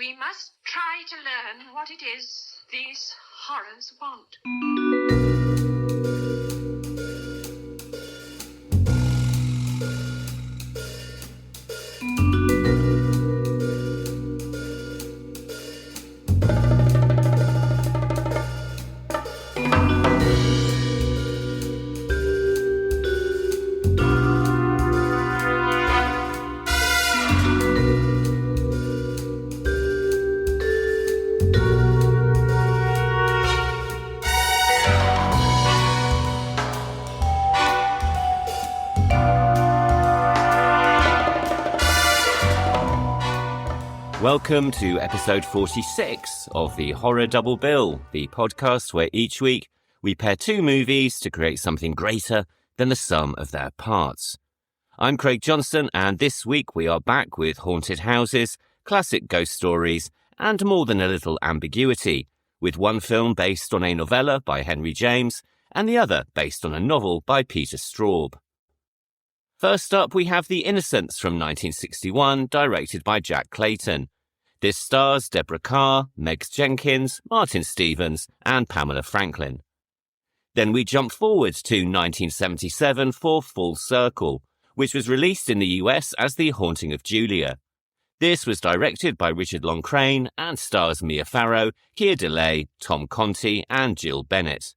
We must try to learn what it is these horrors want. Welcome to episode 46 of the Horror Double Bill, the podcast where each week we pair two movies to create something greater than the sum of their parts. I'm Craig Johnson, and this week we are back with haunted houses, classic ghost stories, and more than a little ambiguity, with one film based on a novella by Henry James and the other based on a novel by Peter Straub. First up, we have The Innocents from 1961, directed by Jack Clayton. This stars Deborah Kerr, Megs Jenkins, Martin Stevens, and Pamela Franklin. Then we jump forward to 1977 for Full Circle, which was released in the US as The Haunting of Julia. This was directed by Richard Loncraine and stars Mia Farrow, Keir Dullea, Tom Conti, and Jill Bennett.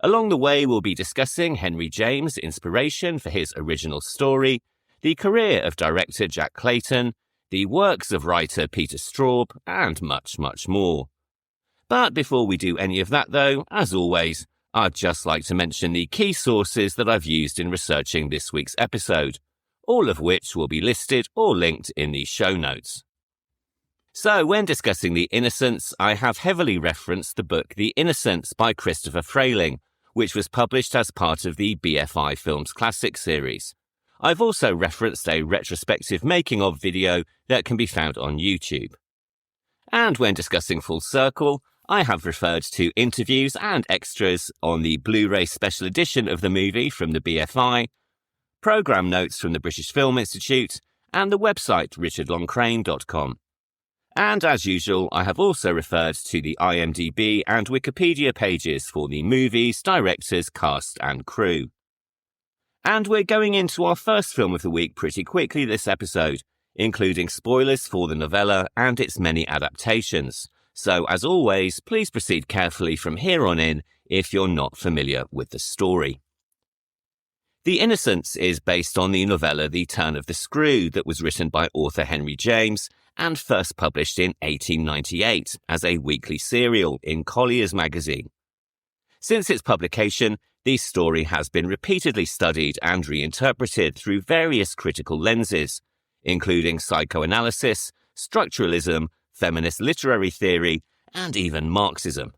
Along the way, we'll be discussing Henry James' inspiration for his original story, the career of director Jack Clayton, the works of writer Peter Straub, and much, much more. But before we do any of that, though, as always, I'd just like to mention the key sources that I've used in researching this week's episode, all of which will be listed or linked in the show notes. So, when discussing The Innocents, I have heavily referenced the book The Innocents by Christopher Frayling, which was published as part of the BFI Films Classic series. I've also referenced a retrospective making-of video that can be found on YouTube. And when discussing Full Circle, I have referred to interviews and extras on the Blu-ray special edition of the movie from the BFI, programme notes from the British Film Institute, and the website richardloncraine.com. And as usual, I have also referred to the IMDb and Wikipedia pages for the movies, directors, cast and crew. And we're going into our first film of the week pretty quickly this episode, including spoilers for the novella and its many adaptations. So as always, please proceed carefully from here on in if you're not familiar with the story. The Innocents is based on the novella The Turn of the Screw that was written by author Henry James and first published in 1898 as a weekly serial in Collier's magazine. Since its publication, the story has been repeatedly studied and reinterpreted through various critical lenses, including psychoanalysis, structuralism, feminist literary theory, and even Marxism.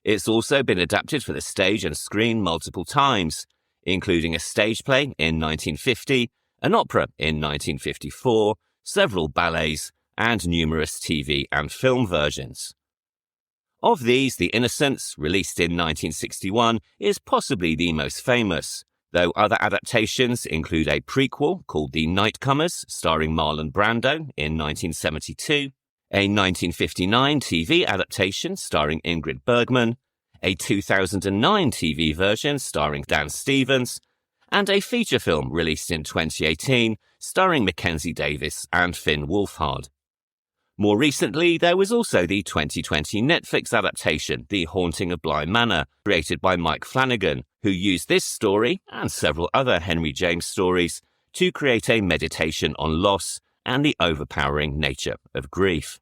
It's also been adapted for the stage and screen multiple times, including a stage play in 1950, an opera in 1954, several ballets, and numerous TV and film versions. Of these, The Innocents, released in 1961, is possibly the most famous, though other adaptations include a prequel called The Nightcomers, starring Marlon Brando in 1972, a 1959 TV adaptation starring Ingrid Bergman, a 2009 TV version starring Dan Stevens, and a feature film released in 2018 starring Mackenzie Davis and Finn Wolfhard. More recently, there was also the 2020 Netflix adaptation, The Haunting of Bly Manor, created by Mike Flanagan, who used this story and several other Henry James stories to create a meditation on loss and the overpowering nature of grief.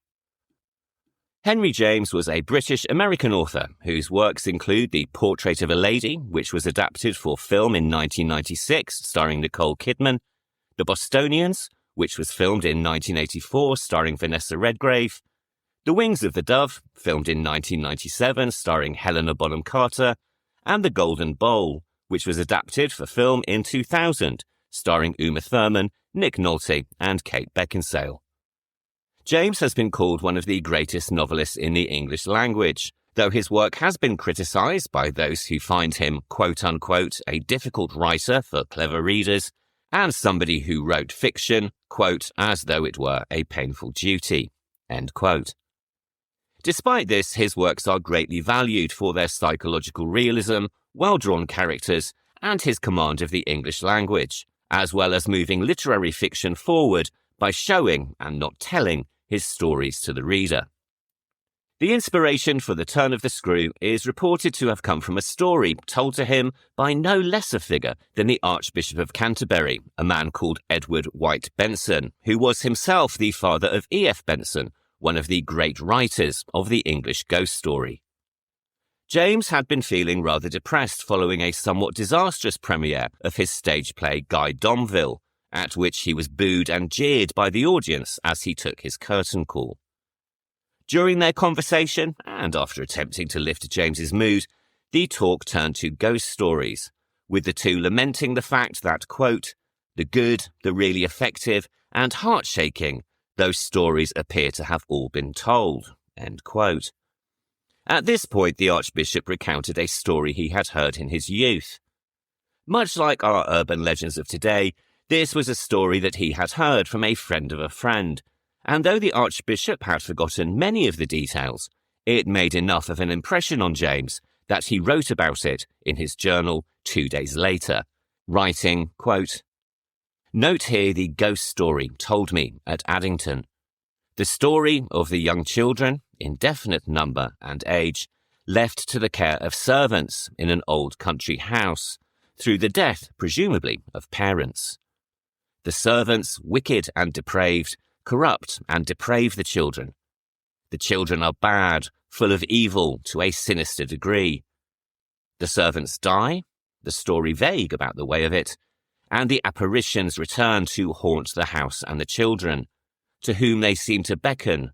Henry James was a British-American author whose works include The Portrait of a Lady, which was adapted for film in 1996, starring Nicole Kidman, The Bostonians, which was filmed in 1984, starring Vanessa Redgrave, The Wings of the Dove, filmed in 1997, starring Helena Bonham Carter, and The Golden Bowl, which was adapted for film in 2000, starring Uma Thurman, Nick Nolte, and Kate Beckinsale. James has been called one of the greatest novelists in the English language, though his work has been criticised by those who find him, quote-unquote, a difficult writer for clever readers, and somebody who wrote fiction, quote, as though it were a painful duty, End quote. Despite this, his works are greatly valued for their psychological realism, well-drawn characters, and his command of the English language, as well as moving literary fiction forward by showing, and not telling, his stories to the reader. The inspiration for The Turn of the Screw is reported to have come from a story told to him by no less a figure than the Archbishop of Canterbury, a man called Edward White Benson, who was himself the father of E.F. Benson, one of the great writers of the English ghost story. James had been feeling rather depressed following a somewhat disastrous premiere of his stage play Guy Domville, at which he was booed and jeered by the audience as he took his curtain call. During their conversation, and after attempting to lift James's mood, the talk turned to ghost stories, with the two lamenting the fact that, quote, the good, the really effective, and heart-shaking, those stories appear to have all been told, end quote. At this point, the Archbishop recounted a story he had heard in his youth. Much like our urban legends of today, this was a story that he had heard from a friend of a friend, and though the Archbishop had forgotten many of the details, it made enough of an impression on James that he wrote about it in his journal 2 days later, writing, quote, note here the ghost story told me at Addington. The story of the young children, indefinite number and age, left to the care of servants in an old country house, through the death, presumably, of parents. The servants, wicked and depraved, corrupt and deprave the children. The children are bad, full of evil to a sinister degree. The servants die, the story vague about the way of it, and the apparitions return to haunt the house and the children, to whom they seem to beckon,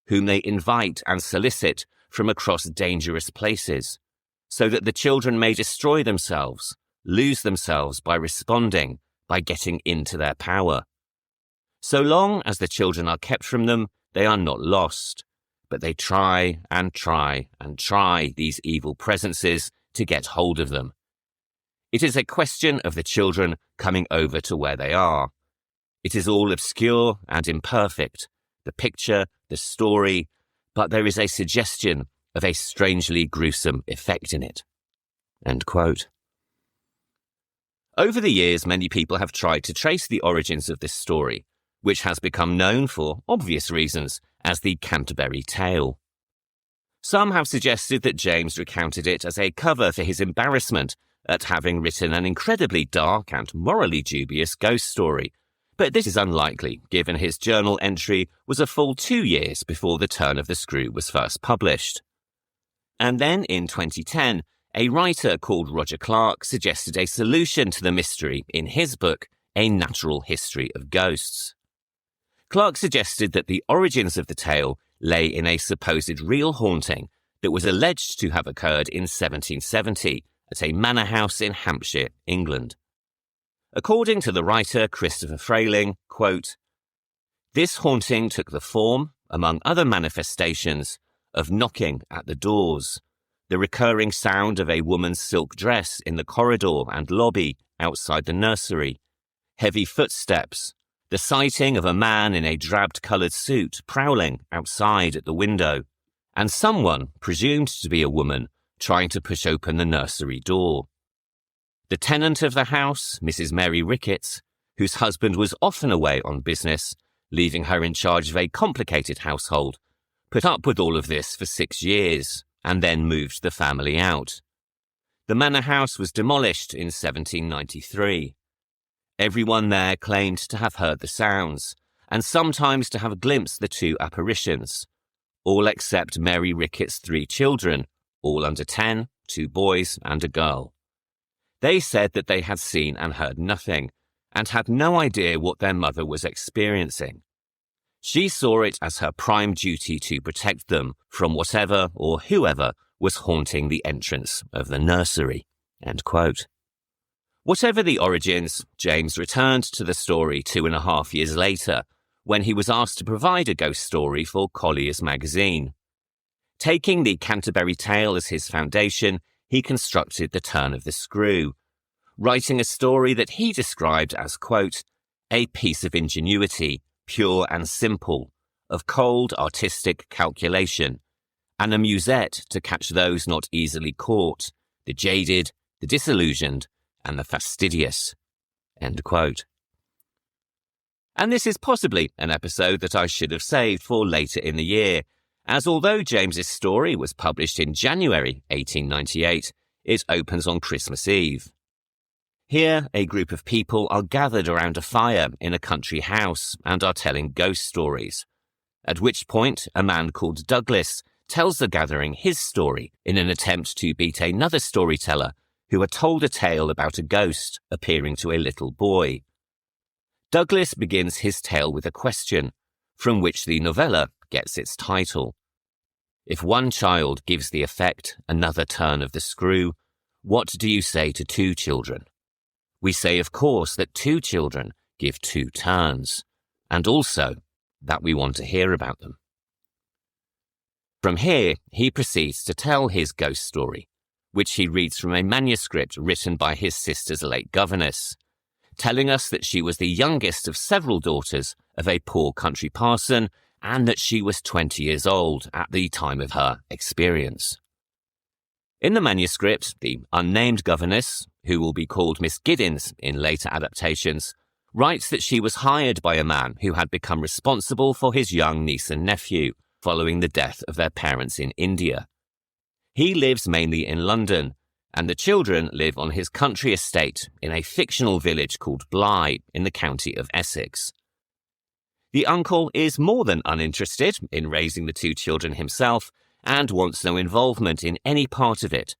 whom they invite and solicit from across dangerous places, so that the children may destroy themselves, lose themselves by responding, by getting into their power. So long as the children are kept from them, they are not lost, but they try and try and try, these evil presences, to get hold of them. It is a question of the children coming over to where they are. It is all obscure and imperfect, the picture, the story, but there is a suggestion of a strangely gruesome effect in it. End quote. Over the years, many people have tried to trace the origins of this story, which has become known for obvious reasons as the Canterbury Tale. Some have suggested that James recounted it as a cover for his embarrassment at having written an incredibly dark and morally dubious ghost story, but this is unlikely given his journal entry was a full 2 years before The Turn of the Screw was first published. And then in 2010, a writer called Roger Clark suggested a solution to the mystery in his book, A Natural History of Ghosts. Clark suggested that the origins of the tale lay in a supposed real haunting that was alleged to have occurred in 1770 at a manor house in Hampshire, England. According to the writer Christopher Frayling, quote, this haunting took the form, among other manifestations, of knocking at the doors, the recurring sound of a woman's silk dress in the corridor and lobby outside the nursery, heavy footsteps, the sighting of a man in a drab-coloured suit prowling outside at the window, and someone, presumed to be a woman, trying to push open the nursery door. The tenant of the house, Mrs. Mary Ricketts, whose husband was often away on business, leaving her in charge of a complicated household, put up with all of this for 6 years and then moved the family out. The manor house was demolished in 1793. Everyone there claimed to have heard the sounds, and sometimes to have glimpsed the 2 apparitions, all except Mary Ricketts' 3 children, all under 10, 2 boys and a girl. They said that they had seen and heard nothing, and had no idea what their mother was experiencing. She saw it as her prime duty to protect them from whatever or whoever was haunting the entrance of the nursery. End quote. Whatever the origins, James returned to the story 2.5 years later, when he was asked to provide a ghost story for Collier's magazine. Taking the Canterbury Tale as his foundation, he constructed The Turn of the Screw, writing a story that he described as, quote, a piece of ingenuity, pure and simple, of cold artistic calculation, and a musette to catch those not easily caught, the jaded, the disillusioned, and the fastidious." End quote. And this is possibly an episode that I should have saved for later in the year, as although James's story was published in January 1898, it opens on Christmas Eve. Here, a group of people are gathered around a fire in a country house and are telling ghost stories, at which point a man called Douglas tells the gathering his story in an attempt to beat another storyteller who had told a tale about a ghost appearing to a little boy. Douglas begins his tale with a question, from which the novella gets its title. If one child gives the effect another turn of the screw, what do you say to two children? We say, of course, that two children give two turns, and also that we want to hear about them. From here, he proceeds to tell his ghost story, which he reads from a manuscript written by his sister's late governess, telling us that she was the youngest of several daughters of a poor country parson and that she was 20 years old at the time of her experience. In the manuscript, the unnamed governess, who will be called Miss Giddins in later adaptations, writes that she was hired by a man who had become responsible for his young niece and nephew following the death of their parents in India. He lives mainly in London, and the children live on his country estate in a fictional village called Bly in the county of Essex. The uncle is more than uninterested in raising the two children himself and wants no involvement in any part of it,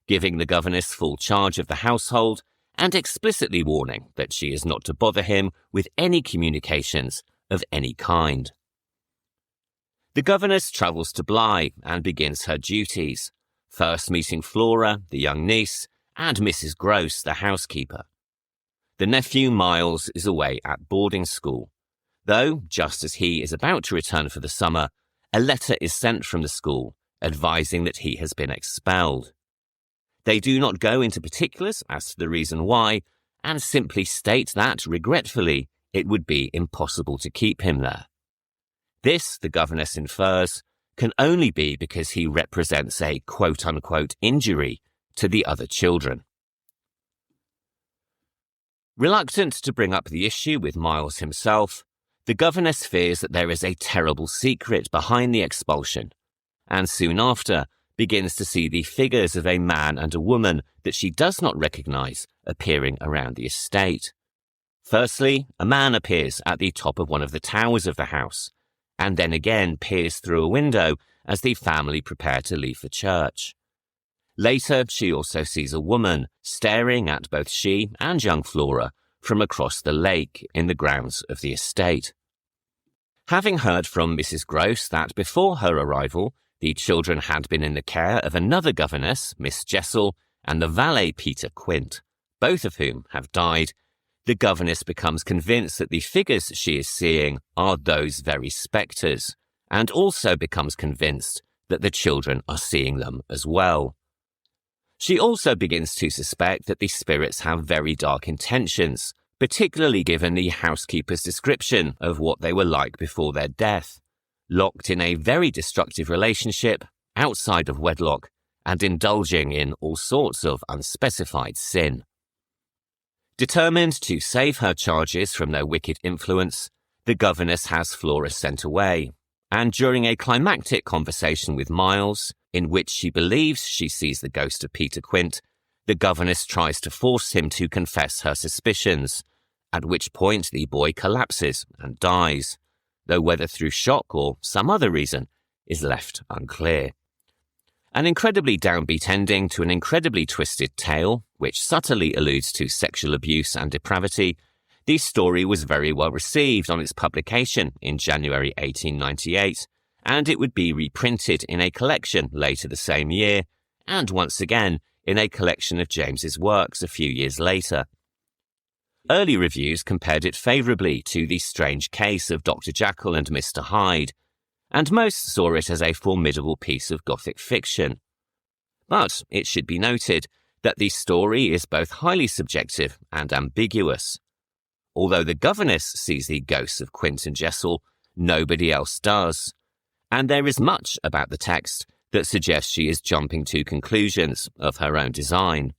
giving the governess full charge of the household and explicitly warning that she is not to bother him with any communications of any kind. The governess travels to Bly and begins her duties, first meeting Flora, the young niece, and Mrs. Gross, the housekeeper. The nephew, Miles, is away at boarding school, though, just as he is about to return for the summer, a letter is sent from the school advising that he has been expelled. They do not go into particulars as to the reason why, and simply state that, regretfully, it would be impossible to keep him there. This, the governess infers, can only be because he represents a quote-unquote injury to the other children. Reluctant to bring up the issue with Miles himself, the governess fears that there is a terrible secret behind the expulsion, and soon after begins to see the figures of a man and a woman that she does not recognize appearing around the estate. Firstly, a man appears at the top of one of the towers of the house, and then again peers through a window as the family prepare to leave for church. Later, she also sees a woman staring at both she and young Flora from across the lake in the grounds of the estate. Having heard from Mrs. Gross that before her arrival, the children had been in the care of another governess, Miss Jessel, and the valet Peter Quint, both of whom have died, the governess becomes convinced that the figures she is seeing are those very spectres, and also becomes convinced that the children are seeing them as well. She also begins to suspect that the spirits have very dark intentions, particularly given the housekeeper's description of what they were like before their death, locked in a very destructive relationship, outside of wedlock, and indulging in all sorts of unspecified sin. Determined to save her charges from their wicked influence, the governess has Flora sent away, and during a climactic conversation with Miles, in which she believes she sees the ghost of Peter Quint, the governess tries to force him to confess her suspicions, at which point the boy collapses and dies, though whether through shock or some other reason is left unclear. An incredibly downbeat ending to an incredibly twisted tale, which subtly alludes to sexual abuse and depravity, the story was very well received on its publication in January 1898, and it would be reprinted in a collection later the same year, and once again in a collection of James's works a few years later. Early reviews compared it favourably to The Strange Case of Dr. Jekyll and Mr. Hyde, and most saw it as a formidable piece of Gothic fiction. But it should be noted that the story is both highly subjective and ambiguous. Although the governess sees the ghosts of Quint and Jessel, nobody else does. And there is much about the text that suggests she is jumping to conclusions of her own design.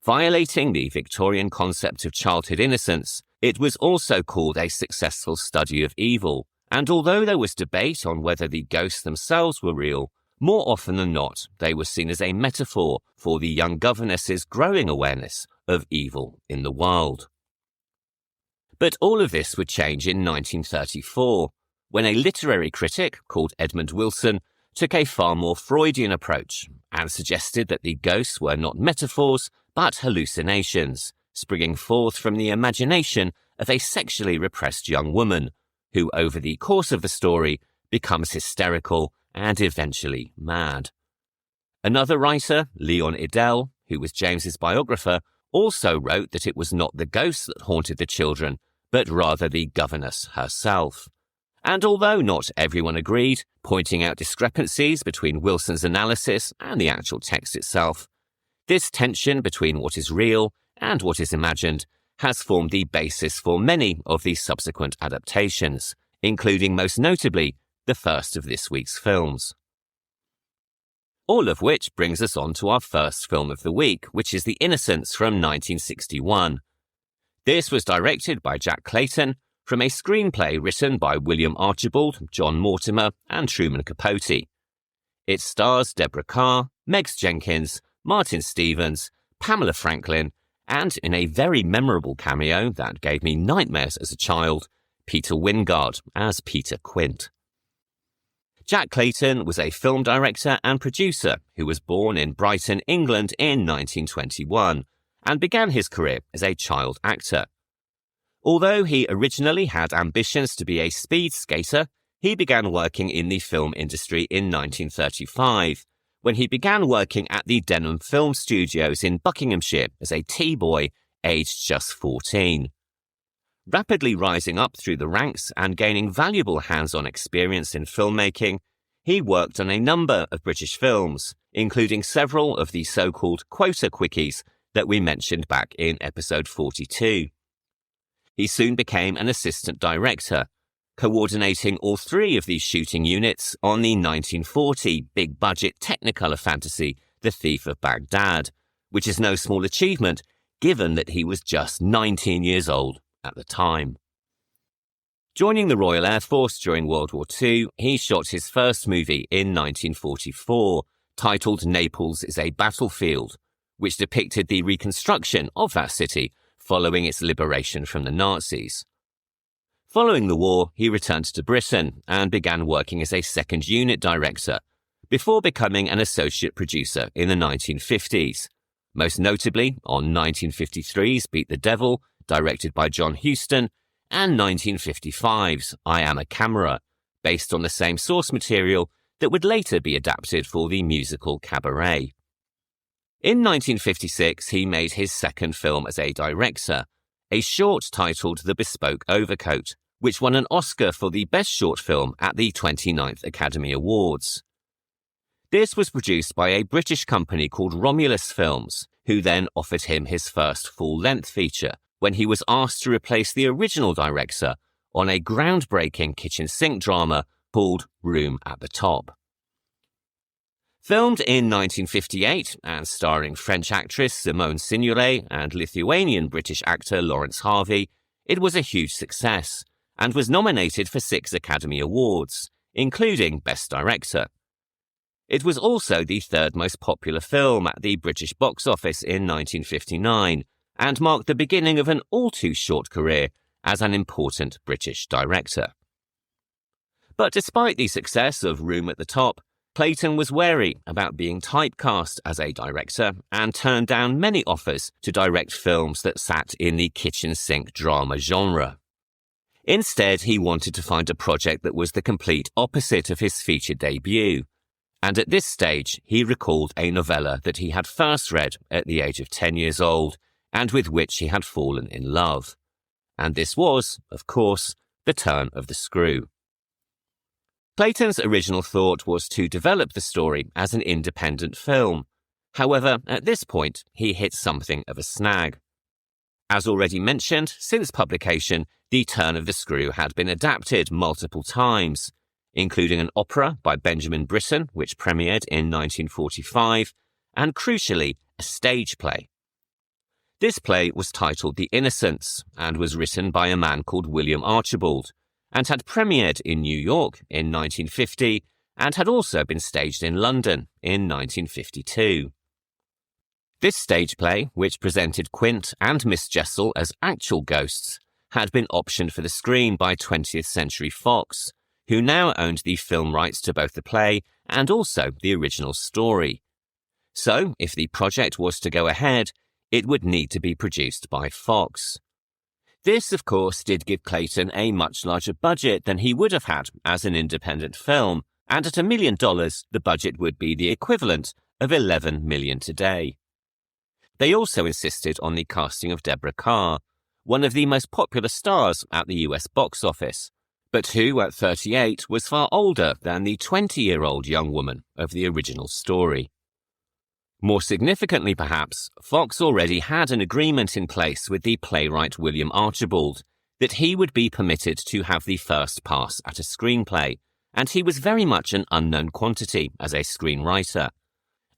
Violating the Victorian concept of childhood innocence, it was also called a successful study of evil, and although there was debate on whether the ghosts themselves were real, more often than not, they were seen as a metaphor for the young governess's growing awareness of evil in the world. But all of this would change in 1934, when a literary critic called Edmund Wilson took a far more Freudian approach and suggested that the ghosts were not metaphors but hallucinations, springing forth from the imagination of a sexually repressed young woman, who over the course of the story becomes hysterical and eventually mad. Another writer, Leon Idell, who was James's biographer, also wrote that it was not the ghosts that haunted the children, but rather the governess herself. And although not everyone agreed, pointing out discrepancies between Wilson's analysis and the actual text itself, this tension between what is real and what is imagined has formed the basis for many of the subsequent adaptations, including most notably the first of this week's films. All of which brings us on to our first film of the week, which is The Innocents from 1961. This was directed by Jack Clayton from a screenplay written by William Archibald, John Mortimer, and Truman Capote. It stars Deborah Kerr, Megs Jenkins, Martin Stevens, Pamela Franklin, and in a very memorable cameo that gave me nightmares as a child, Peter Wyngarde as Peter Quint. Jack Clayton was a film director and producer who was born in Brighton, England in 1921 and began his career as a child actor. Although he originally had ambitions to be a speed skater, he began working in the film industry in 1935, when he began working at the Denham Film Studios in Buckinghamshire as a tea-boy aged just 14. Rapidly rising up through the ranks and gaining valuable hands-on experience in filmmaking, he worked on a number of British films, including several of the so-called quota quickies that we mentioned back in episode 42. He soon became an assistant director, coordinating all three of these shooting units on the 1940 big-budget Technicolor fantasy The Thief of Baghdad, which is no small achievement given that he was just 19 years old at the time. Joining the Royal Air Force during World War II, he shot his first movie in 1944, titled Naples is a Battlefield, which depicted the reconstruction of that city following its liberation from the Nazis. Following the war, he returned to Britain and began working as a second unit director, before becoming an associate producer in the 1950s, most notably on 1953's Beat the Devil, directed by John Huston, and 1955's I Am a Camera, based on the same source material that would later be adapted for the musical Cabaret. In 1956, he made his second film as a director, a short titled The Bespoke Overcoat, which won an Oscar for the Best Short Film at the 29th Academy Awards. This was produced by a British company called Romulus Films, who then offered him his first full-length feature, when he was asked to replace the original director on a groundbreaking kitchen sink drama called Room at the Top. Filmed in 1958 and starring French actress Simone Signoret and Lithuanian-British actor Lawrence Harvey, it was a huge success and was nominated for 6 Academy Awards, including Best Director. It was also the third most popular film at the British box office in 1959 and marked the beginning of an all-too-short career as an important British director. But despite the success of Room at the Top, Clayton was wary about being typecast as a director and turned down many offers to direct films that sat in the kitchen sink drama genre. Instead, he wanted to find a project that was the complete opposite of his feature debut, and at this stage he recalled a novella that he had first read at the age of 10 years old and with which he had fallen in love. And this was, of course, The Turn of the Screw. Clayton's original thought was to develop the story as an independent film. However, at this point, he hit something of a snag. As already mentioned, since publication, The Turn of the Screw had been adapted multiple times, including an opera by Benjamin Britten, which premiered in 1945, and crucially, a stage play. This play was titled The Innocents and was written by a man called William Archibald, and had premiered in New York in 1950 and had also been staged in London in 1952. This stage play, which presented Quint and Miss Jessel as actual ghosts, had been optioned for the screen by 20th Century Fox, who now owned the film rights to both the play and also the original story. So, if the project was to go ahead, it would need to be produced by Fox. This, of course, did give Clayton a much larger budget than he would have had as an independent film, and at $1 million, the budget would be the equivalent of $11 million today. They also insisted on the casting of Deborah Kerr, one of the most popular stars at the US box office, but who, at 38, was far older than the 20-year-old young woman of the original story. More significantly, perhaps, Fox already had an agreement in place with the playwright William Archibald that he would be permitted to have the first pass at a screenplay, and he was very much an unknown quantity as a screenwriter.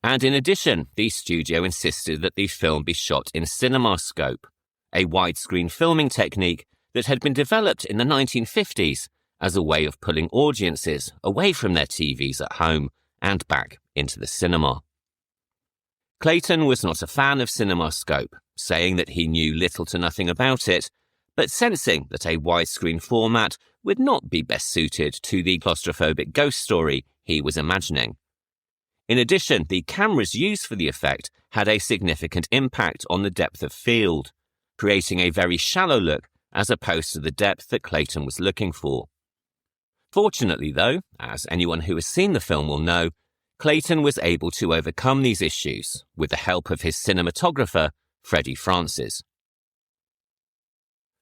And in addition, the studio insisted that the film be shot in CinemaScope, a widescreen filming technique that had been developed in the 1950s as a way of pulling audiences away from their TVs at home and back into the cinema. Clayton was not a fan of CinemaScope, saying that he knew little to nothing about it, but sensing that a widescreen format would not be best suited to the claustrophobic ghost story he was imagining. In addition, the cameras used for the effect had a significant impact on the depth of field, creating a very shallow look as opposed to the depth that Clayton was looking for. Fortunately, though, as anyone who has seen the film will know, Clayton was able to overcome these issues with the help of his cinematographer, Freddie Francis.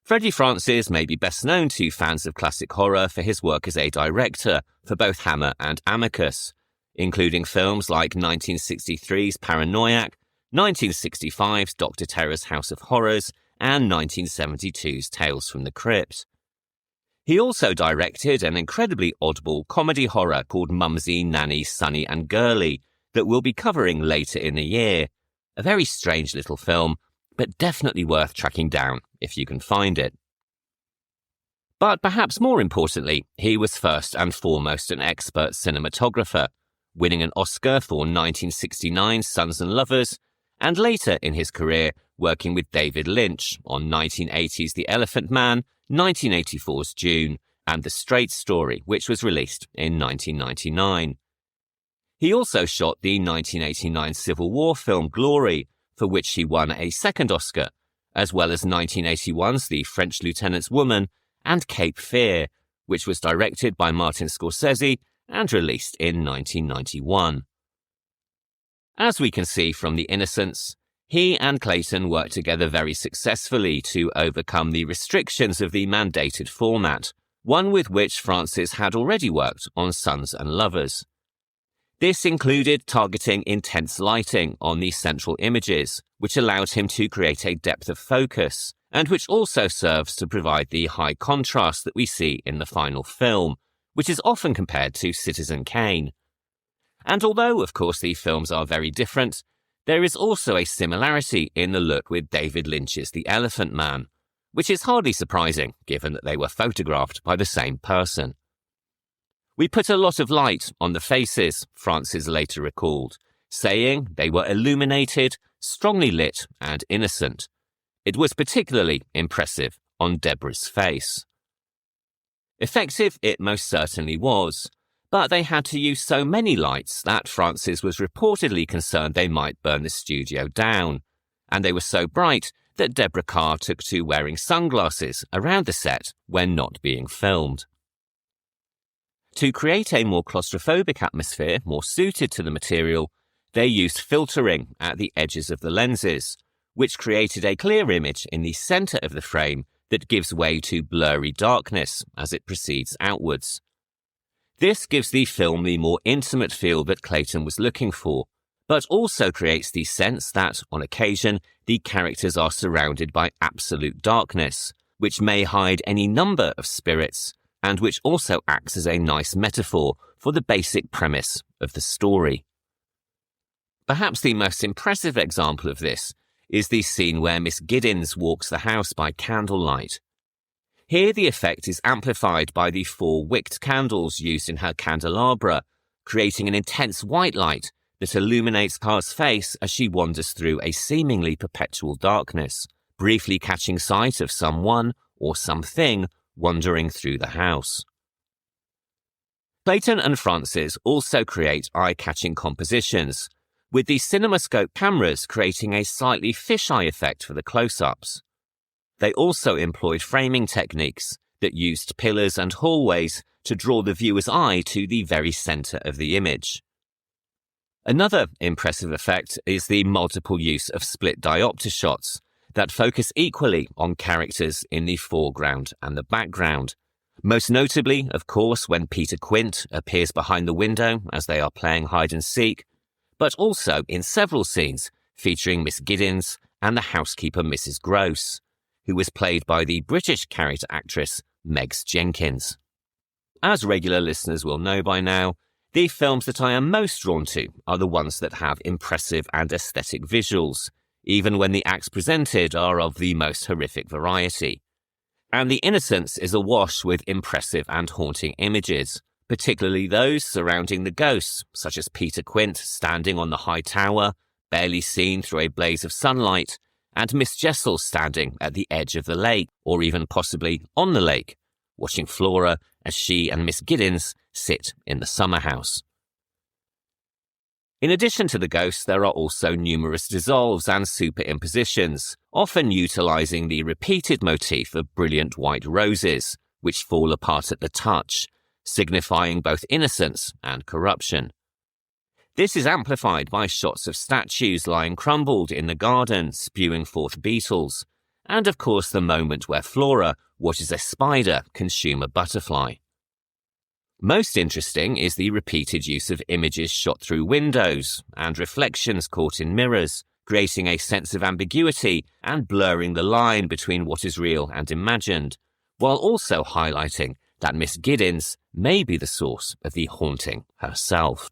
Freddie Francis may be best known to fans of classic horror for his work as a director for both Hammer and Amicus, including films like 1963's Paranoiac, 1965's Dr. Terror's House of Horrors, and 1972's Tales from the Crypt. He also directed an incredibly oddball comedy horror called Mumsy, Nanny, Sunny and Girly that we'll be covering later in the year. A very strange little film, but definitely worth tracking down if you can find it. But perhaps more importantly, he was first and foremost an expert cinematographer, winning an Oscar for 1969's Sons and Lovers, and later in his career working with David Lynch on 1980's The Elephant Man, 1984's June, and The Straight Story, which was released in 1999. He also shot the 1989 Civil War film Glory, for which he won a second Oscar, as well as 1981's The French Lieutenant's Woman and Cape Fear, which was directed by Martin Scorsese and released in 1991. As we can see from The Innocents, he and Clayton worked together very successfully to overcome the restrictions of the mandated format, one with which Francis had already worked on Sons and Lovers. This included targeting intense lighting on the central images, which allowed him to create a depth of focus, and which also serves to provide the high contrast that we see in the final film, which is often compared to Citizen Kane. And although, of course, the films are very different, there is also a similarity in the look with David Lynch's The Elephant Man, which is hardly surprising given that they were photographed by the same person. We put a lot of light on the faces, Francis later recalled, saying they were illuminated, strongly lit and innocent. It was particularly impressive on Deborah's face. Effective it most certainly was, but they had to use so many lights that Francis was reportedly concerned they might burn the studio down, and they were so bright that Deborah Kerr took to wearing sunglasses around the set when not being filmed. To create a more claustrophobic atmosphere more suited to the material, they used filtering at the edges of the lenses, which created a clear image in the centre of the frame that gives way to blurry darkness as it proceeds outwards. This gives the film the more intimate feel that Clayton was looking for, but also creates the sense that, on occasion, the characters are surrounded by absolute darkness, which may hide any number of spirits, and which also acts as a nice metaphor for the basic premise of the story. Perhaps the most impressive example of this is the scene where Miss Giddens walks the house by candlelight. Here the effect is amplified by the 4 wicked candles used in her candelabra, creating an intense white light that illuminates Carr's face as she wanders through a seemingly perpetual darkness, briefly catching sight of someone or something wandering through the house. Clayton and Francis also create eye-catching compositions, with the CinemaScope cameras creating a slightly fisheye effect for the close-ups. They also employed framing techniques that used pillars and hallways to draw the viewer's eye to the very centre of the image. Another impressive effect is the multiple use of split diopter shots that focus equally on characters in the foreground and the background. Most notably, of course, when Peter Quint appears behind the window as they are playing hide-and-seek, but also in several scenes featuring Miss Giddens and the housekeeper Mrs. Gross, who was played by the British character actress Megs Jenkins. As regular listeners will know by now, the films that I am most drawn to are the ones that have impressive and aesthetic visuals, even when the acts presented are of the most horrific variety. And The Innocents is awash with impressive and haunting images, particularly those surrounding the ghosts, such as Peter Quint standing on the high tower, barely seen through a blaze of sunlight, and Miss Jessel standing at the edge of the lake, or even possibly on the lake, watching Flora as she and Miss Giddens sit in the summer house. In addition to the ghosts, there are also numerous dissolves and superimpositions, often utilising the repeated motif of brilliant white roses, which fall apart at the touch, signifying both innocence and corruption. This is amplified by shots of statues lying crumbled in the garden, spewing forth beetles, and of course the moment where Flora watches a spider consume a butterfly. Most interesting is the repeated use of images shot through windows and reflections caught in mirrors, creating a sense of ambiguity and blurring the line between what is real and imagined, while also highlighting that Miss Giddens may be the source of the haunting herself.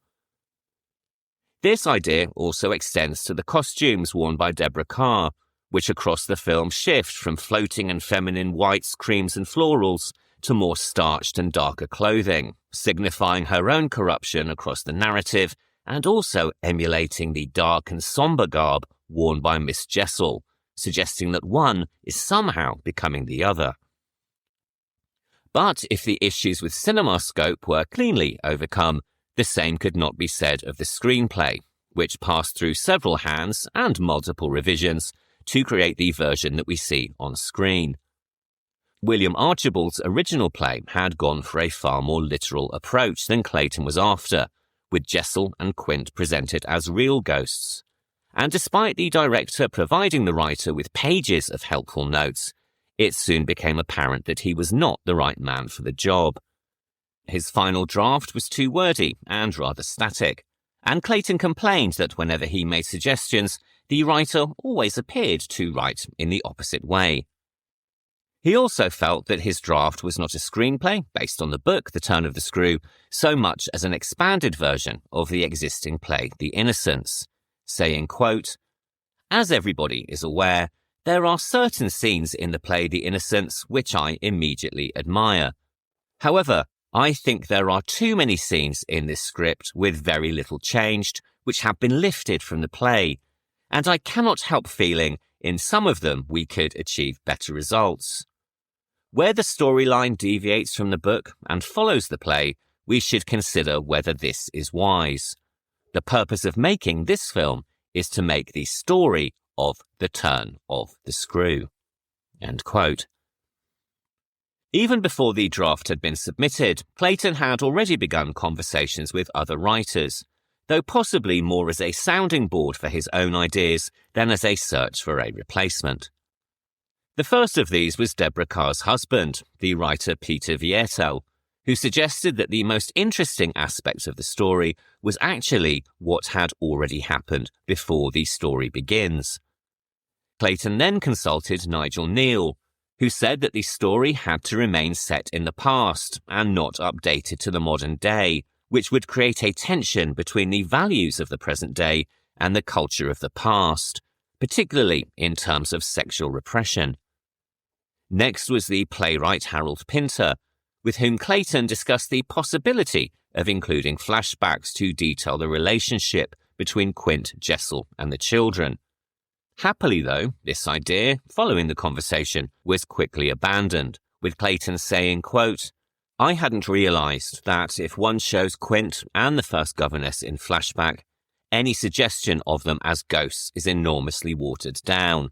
This idea also extends to the costumes worn by Deborah Kerr, which across the film shift from floating and feminine whites, creams and florals to more starched and darker clothing, signifying her own corruption across the narrative and also emulating the dark and sombre garb worn by Miss Jessel, suggesting that one is somehow becoming the other. But if the issues with CinemaScope were cleanly overcome, the same could not be said of the screenplay, which passed through several hands and multiple revisions to create the version that we see on screen. William Archibald's original play had gone for a far more literal approach than Clayton was after, with Jessel and Quint presented as real ghosts. And despite the director providing the writer with pages of helpful notes, it soon became apparent that he was not the right man for the job. His final draft was too wordy and rather static, and Clayton complained that whenever he made suggestions, the writer always appeared to write in the opposite way. He also felt that his draft was not a screenplay based on the book The Turn of the Screw, so much as an expanded version of the existing play The Innocents, saying, quote, "As everybody is aware, there are certain scenes in the play The Innocents which I immediately admire. However, I think there are too many scenes in this script with very little changed, which have been lifted from the play, and I cannot help feeling in some of them we could achieve better results. Where the storyline deviates from the book and follows the play, we should consider whether this is wise. The purpose of making this film is to make the story of The Turn of the Screw." End quote. Even before the draft had been submitted, Clayton had already begun conversations with other writers, though possibly more as a sounding board for his own ideas than as a search for a replacement. The first of these was Deborah Kerr's husband, the writer Peter Viertel, who suggested that the most interesting aspect of the story was actually what had already happened before the story begins. Clayton then consulted Nigel Neal, who said that the story had to remain set in the past and not updated to the modern day, which would create a tension between the values of the present day and the culture of the past, particularly in terms of sexual repression. Next was the playwright Harold Pinter, with whom Clayton discussed the possibility of including flashbacks to detail the relationship between Quint, Jessel, and the children. Happily, though, this idea, following the conversation, was quickly abandoned, with Clayton saying, quote, "I hadn't realised that if one shows Quint and the first governess in flashback, any suggestion of them as ghosts is enormously watered down.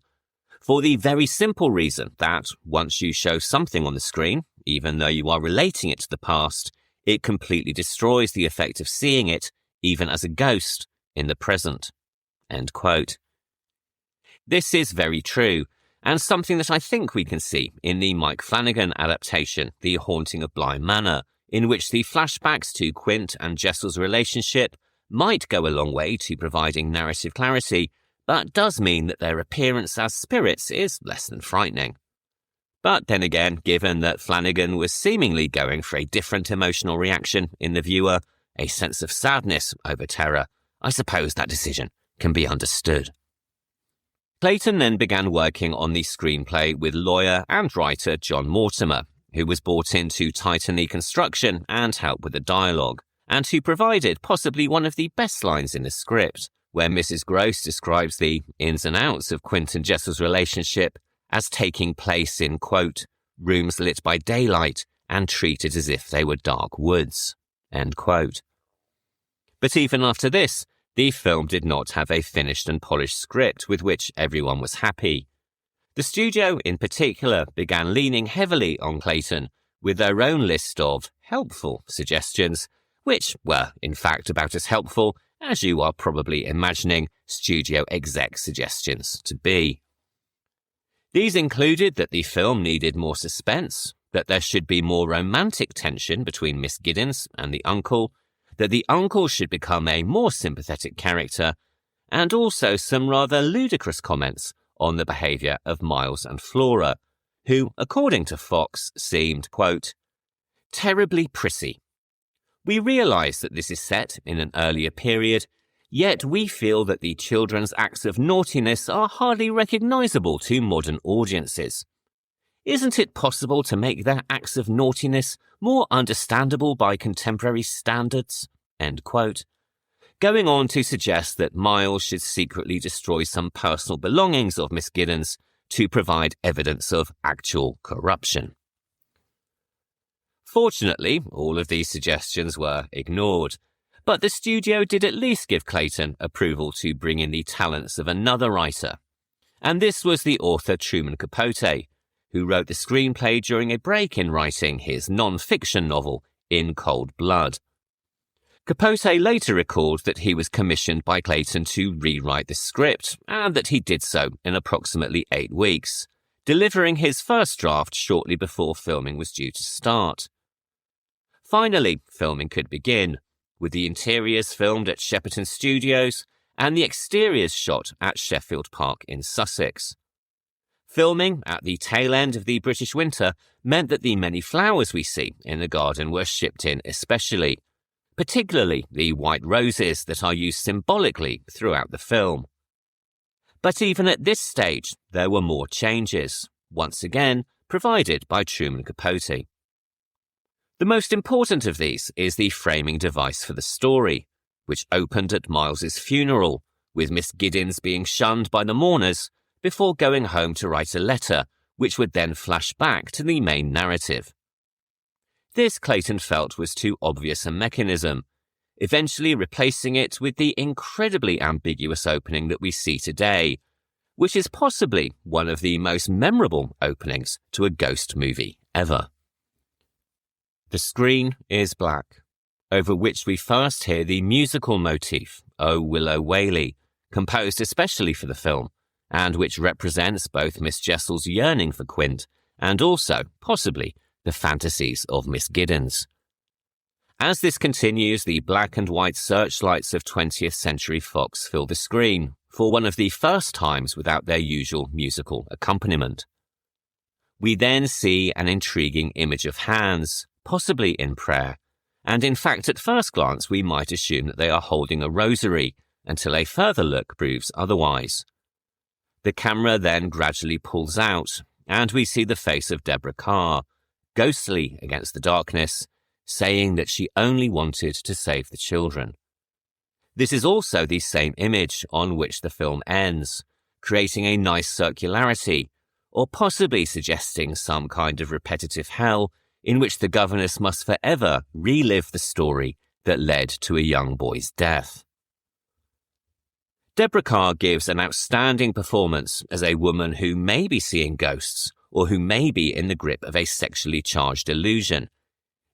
For the very simple reason that once you show something on the screen, even though you are relating it to the past, it completely destroys the effect of seeing it, even as a ghost, in the present." End quote. This is very true, and something that I think we can see in the Mike Flanagan adaptation, The Haunting of Bly Manor, in which the flashbacks to Quint and Jessel's relationship might go a long way to providing narrative clarity, but does mean that their appearance as spirits is less than frightening. But then again, given that Flanagan was seemingly going for a different emotional reaction in the viewer, a sense of sadness over terror, I suppose that decision can be understood. Clayton then began working on the screenplay with lawyer and writer John Mortimer, who was brought in to tighten the construction and help with the dialogue, and who provided possibly one of the best lines in the script, where Mrs. Gross describes the ins and outs of Quint and Jessel's relationship as taking place in, quote, "rooms lit by daylight and treated as if they were dark woods," end quote. But even after this, the film did not have a finished and polished script with which everyone was happy. The studio, in particular, began leaning heavily on Clayton with their own list of helpful suggestions, which were, in fact, about as helpful as you are probably imagining studio exec suggestions to be. These included that the film needed more suspense, that there should be more romantic tension between Miss Giddens and the uncle, that the uncle should become a more sympathetic character, and also some rather ludicrous comments on the behaviour of Miles and Flora, who, according to Fox, seemed, quote, "terribly prissy. We realise that this is set in an earlier period, yet we feel that the children's acts of naughtiness are hardly recognisable to modern audiences. Isn't it possible to make their acts of naughtiness more understandable by contemporary standards?" End quote. Going on to suggest that Miles should secretly destroy some personal belongings of Miss Giddens to provide evidence of actual corruption. Fortunately, all of these suggestions were ignored, but the studio did at least give Clayton approval to bring in the talents of another writer. And this was the author Truman Capote, who wrote the screenplay during a break in writing his non-fiction novel, In Cold Blood. Capote later recalled that he was commissioned by Clayton to rewrite the script, and that he did so in approximately 8 weeks, delivering his first draft shortly before filming was due to start. Finally, filming could begin, with the interiors filmed at Shepperton Studios and the exteriors shot at Sheffield Park in Sussex. Filming at the tail end of the British winter meant that the many flowers we see in the garden were shipped in especially, particularly the white roses that are used symbolically throughout the film. But even at this stage, there were more changes, once again provided by Truman Capote. The most important of these is the framing device for the story, which opened at Miles's funeral, with Miss Giddens being shunned by the mourners before going home to write a letter, which would then flash back to the main narrative. This Clayton felt was too obvious a mechanism, eventually replacing it with the incredibly ambiguous opening that we see today, which is possibly one of the most memorable openings to a ghost movie ever. The screen is black, over which we first hear the musical motif, O Willow Waly, composed especially for the film, and which represents both Miss Jessel's yearning for Quint and also, possibly, the fantasies of Miss Giddens. As this continues, the black and white searchlights of 20th Century Fox fill the screen, for one of the first times without their usual musical accompaniment. We then see an intriguing image of hands, possibly in prayer, and in fact at first glance we might assume that they are holding a rosary, until a further look proves otherwise. The camera then gradually pulls out, and we see the face of Deborah Kerr, ghostly against the darkness, saying that she only wanted to save the children. This is also the same image on which the film ends, creating a nice circularity, or possibly suggesting some kind of repetitive hell in which the governess must forever relive the story that led to a young boy's death. Deborah Kerr gives an outstanding performance as a woman who may be seeing ghosts or who may be in the grip of a sexually charged illusion.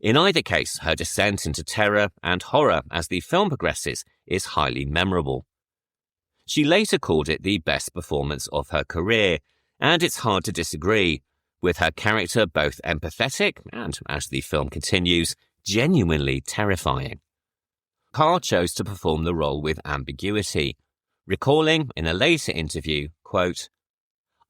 In either case, her descent into terror and horror as the film progresses is highly memorable. She later called it the best performance of her career, and it's hard to disagree, with her character both empathetic and, as the film continues, genuinely terrifying. Kerr chose to perform the role with ambiguity, recalling in a later interview, quote,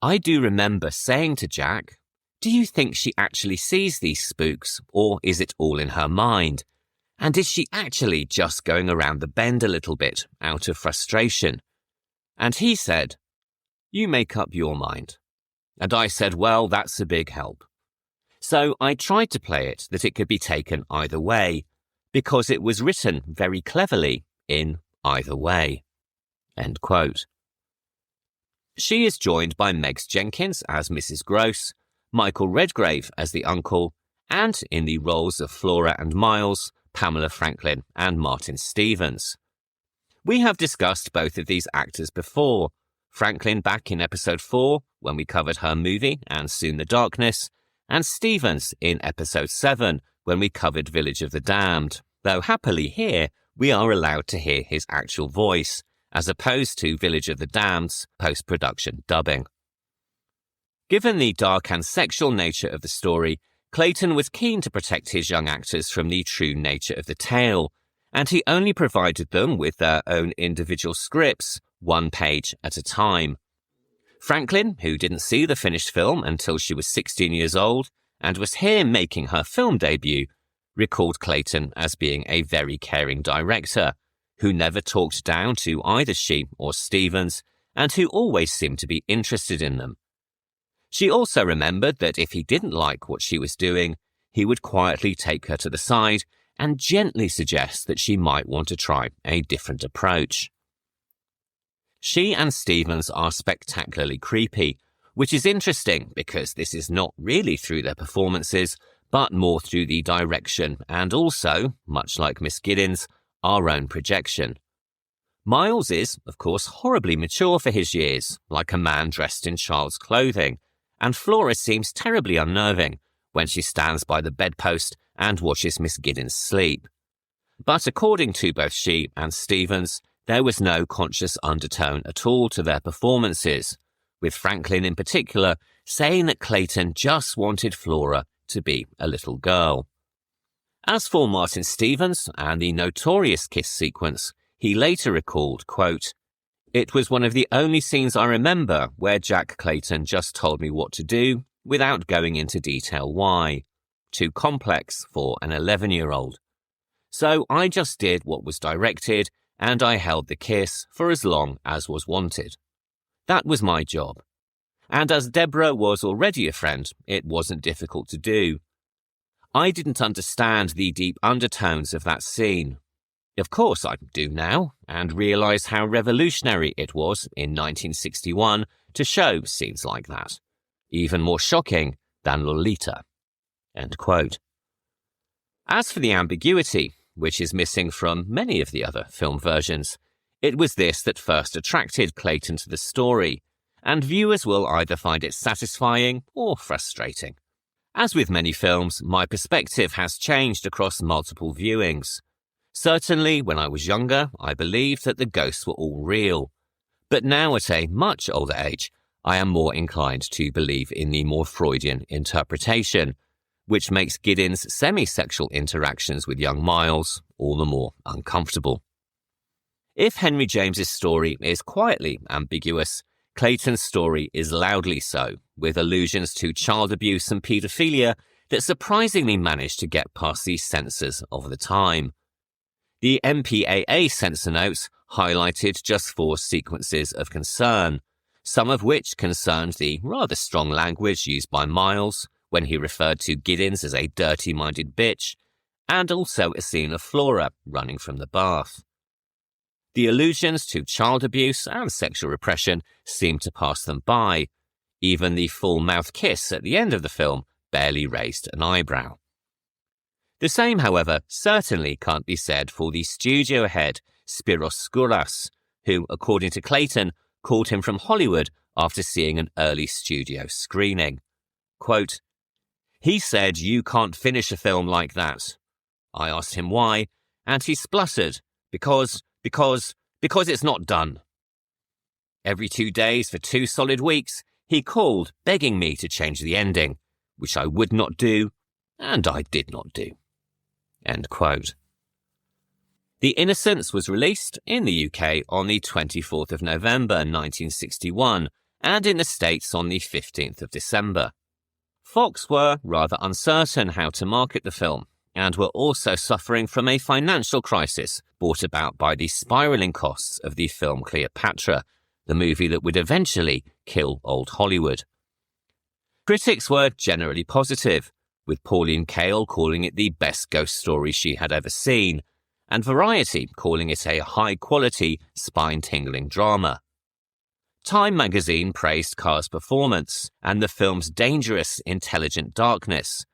"I do remember saying to Jack, do you think she actually sees these spooks, or is it all in her mind? And is she actually just going around the bend a little bit out of frustration? And he said, you make up your mind. And I said, well, that's a big help. So I tried to play it that it could be taken either way, because it was written very cleverly in either way." End quote. She is joined by Megs Jenkins as Mrs. Gross, Michael Redgrave as the uncle, and in the roles of Flora and Miles, Pamela Franklin and Martin Stevens. We have discussed both of these actors before, Franklin back in episode 4 when we covered her movie And Soon the Darkness, and Stevens in episode 7 when we covered Village of the Damned, though happily here we are allowed to hear his actual voice, as opposed to Village of the Damned's post-production dubbing. Given the dark and sexual nature of the story, Clayton was keen to protect his young actors from the true nature of the tale, and he only provided them with their own individual scripts, one page at a time. Franklin, who didn't see the finished film until she was 16 years old and was here making her film debut, recalled Clayton as being a very caring director, who never talked down to either she or Stevens, and who always seemed to be interested in them. She also remembered that if he didn't like what she was doing, he would quietly take her to the side and gently suggest that she might want to try a different approach. She and Stevens are spectacularly creepy, which is interesting because this is not really through their performances, but more through the direction and also, much like Miss Giddens, our own projection. Miles is, of course, horribly mature for his years, like a man dressed in child's clothing, and Flora seems terribly unnerving when she stands by the bedpost and watches Miss Giddens sleep. But according to both she and Stevens, there was no conscious undertone at all to their performances, with Franklin in particular saying that Clayton just wanted Flora to be a little girl. As for Martin Stevens and the notorious kiss sequence, he later recalled, quote, "It was one of the only scenes I remember where Jack Clayton just told me what to do without going into detail why. Too complex for an 11-year-old. So I just did what was directed and I held the kiss for as long as was wanted. That was my job. And as Deborah was already a friend, it wasn't difficult to do. I didn't understand the deep undertones of that scene. Of course I do now, and realise how revolutionary it was in 1961 to show scenes like that. Even more shocking than Lolita." End quote. As for the ambiguity, which is missing from many of the other film versions, it was this that first attracted Clayton to the story, and viewers will either find it satisfying or frustrating. As with many films, my perspective has changed across multiple viewings. Certainly, when I was younger, I believed that the ghosts were all real. But now at a much older age, I am more inclined to believe in the more Freudian interpretation, which makes Giddens' semi-sexual interactions with young Miles all the more uncomfortable. If Henry James's story is quietly ambiguous, Clayton's story is loudly so, with allusions to child abuse and paedophilia that surprisingly managed to get past the censors of the time. The MPAA censor notes highlighted just 4 sequences of concern, some of which concerned the rather strong language used by Miles when he referred to Giddens as a dirty-minded bitch, and also a scene of Flora running from the bath. The allusions to child abuse and sexual repression seemed to pass them by. Even the full mouth kiss at the end of the film barely raised an eyebrow. The same, however, certainly can't be said for the studio head, Spiros Skouras, who, according to Clayton, called him from Hollywood after seeing an early studio screening. Quote, "He said you can't finish a film like that. I asked him why, and he spluttered, because it's not done. Every 2 days for 2 solid weeks, he called begging me to change the ending, which I would not do, and I did not do." End quote. The Innocents was released in the UK on the 24th of November 1961 and in the States on the 15th of December. Fox were rather uncertain how to market the film and were also suffering from a financial crisis brought about by the spiralling costs of the film Cleopatra, the movie that would eventually kill old Hollywood. Critics were generally positive, with Pauline Kael calling it the best ghost story she had ever seen, and Variety calling it a high-quality, spine-tingling drama. Time magazine praised Carr's performance and the film's dangerous, intelligent darkness,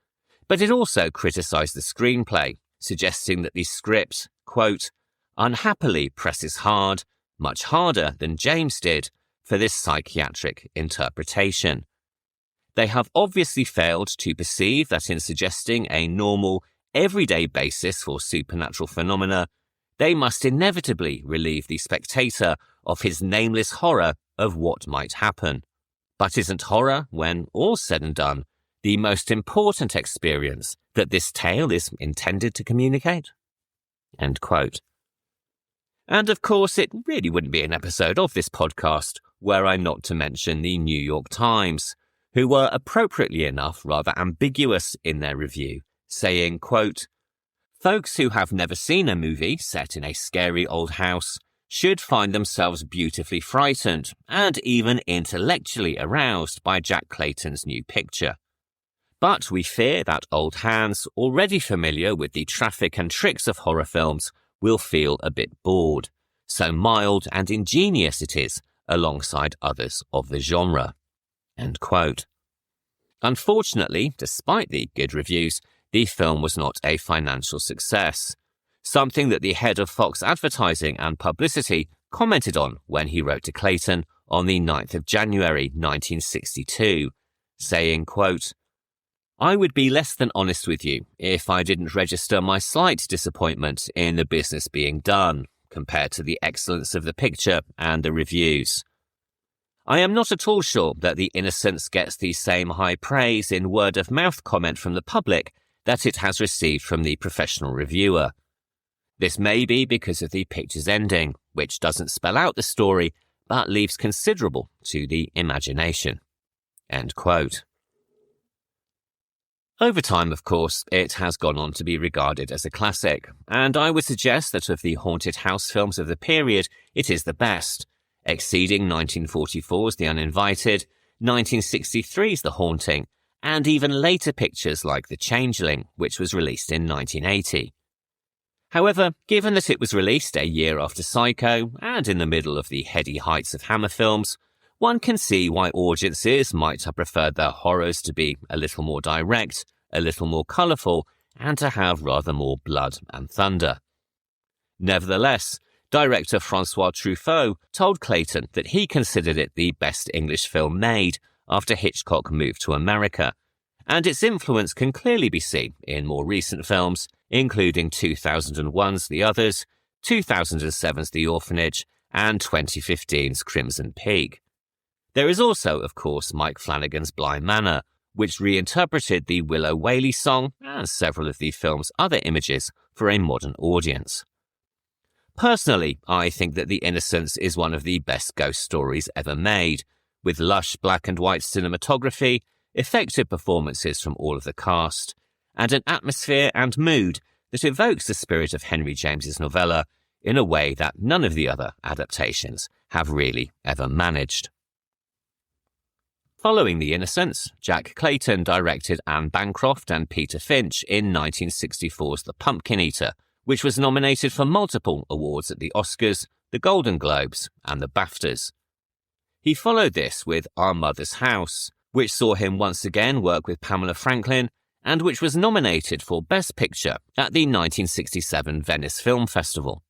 but it also criticised the screenplay, suggesting that the script, quote, "unhappily presses hard, much harder than James did, for this psychiatric interpretation. They have obviously failed to perceive that in suggesting a normal, everyday basis for supernatural phenomena, they must inevitably relieve the spectator of his nameless horror of what might happen. But isn't horror, when all's said and done, the most important experience that this tale is intended to communicate?" End quote. And of course, it really wouldn't be an episode of this podcast were I not to mention the New York Times, who were appropriately enough rather ambiguous in their review, saying, quote, "Folks who have never seen a movie set in a scary old house should find themselves beautifully frightened and even intellectually aroused by Jack Clayton's new picture. But we fear that old hands, already familiar with the traffic and tricks of horror films, will feel a bit bored. So mild and ingenious it is alongside others of the genre." End quote. Unfortunately, despite the good reviews, the film was not a financial success, something that the head of Fox Advertising and Publicity commented on when he wrote to Clayton on the 9th of January 1962, saying, quote, "I would be less than honest with you if I didn't register my slight disappointment in the business being done, compared to the excellence of the picture and the reviews. I am not at all sure that The Innocents gets the same high praise in word-of-mouth comment from the public that it has received from the professional reviewer. This may be because of the picture's ending, which doesn't spell out the story, but leaves considerable to the imagination." End quote. Over time, of course, it has gone on to be regarded as a classic, and I would suggest that of the haunted house films of the period, it is the best, exceeding 1944's The Uninvited, 1963's The Haunting, and even later pictures like The Changeling, which was released in 1980. However, given that it was released a year after Psycho, and in the middle of the heady heights of Hammer films, one can see why audiences might have preferred their horrors to be a little more direct, a little more colourful, and to have rather more blood and thunder. Nevertheless, director Francois Truffaut told Clayton that he considered it the best English film made after Hitchcock moved to America, and its influence can clearly be seen in more recent films, including 2001's The Others, 2007's The Orphanage, and 2015's Crimson Peak. There is also, of course, Mike Flanagan's Bly Manor, which reinterpreted the Willow Whaley song and several of the film's other images for a modern audience. Personally, I think that The Innocents is one of the best ghost stories ever made, with lush black and white cinematography, effective performances from all of the cast, and an atmosphere and mood that evokes the spirit of Henry James's novella in a way that none of the other adaptations have really ever managed. Following The Innocents, Jack Clayton directed Anne Bancroft and Peter Finch in 1964's The Pumpkin Eater, which was nominated for multiple awards at the Oscars, the Golden Globes, and the BAFTAs. He followed this with Our Mother's House, which saw him once again work with Pamela Franklin, and which was nominated for Best Picture at the 1967 Venice Film Festival.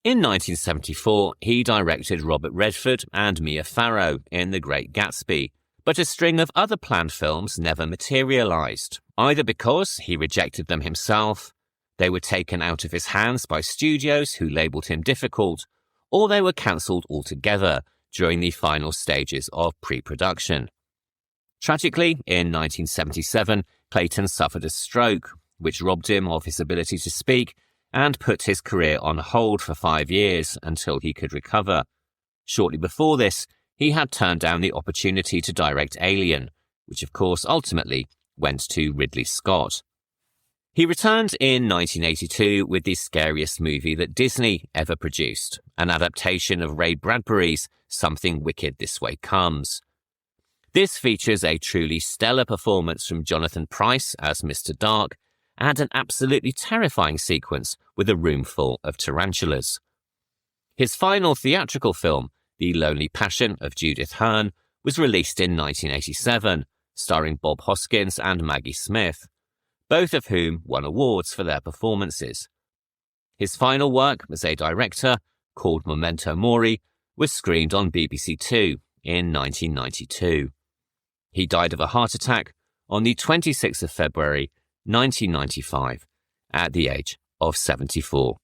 In 1974, he directed Robert Redford and Mia Farrow in The Great Gatsby, but a string of other planned films never materialised, either because he rejected them himself, they were taken out of his hands by studios who labelled him difficult, or they were cancelled altogether during the final stages of pre-production. Tragically, in 1977, Clayton suffered a stroke, which robbed him of his ability to speak and put his career on hold for 5 years until he could recover. Shortly before this, he had turned down the opportunity to direct Alien, which of course ultimately went to Ridley Scott. He returned in 1982 with the scariest movie that Disney ever produced, an adaptation of Ray Bradbury's Something Wicked This Way Comes. This features a truly stellar performance from Jonathan Pryce as Mr. Dark and an absolutely terrifying sequence with a room full of tarantulas. His final theatrical film, The Lonely Passion of Judith Hearn, was released in 1987, starring Bob Hoskins and Maggie Smith, both of whom won awards for their performances. His final work as a director, called Memento Mori, was screened on BBC Two in 1992. He died of a heart attack on the 26th of February, 1995, at the age of 74.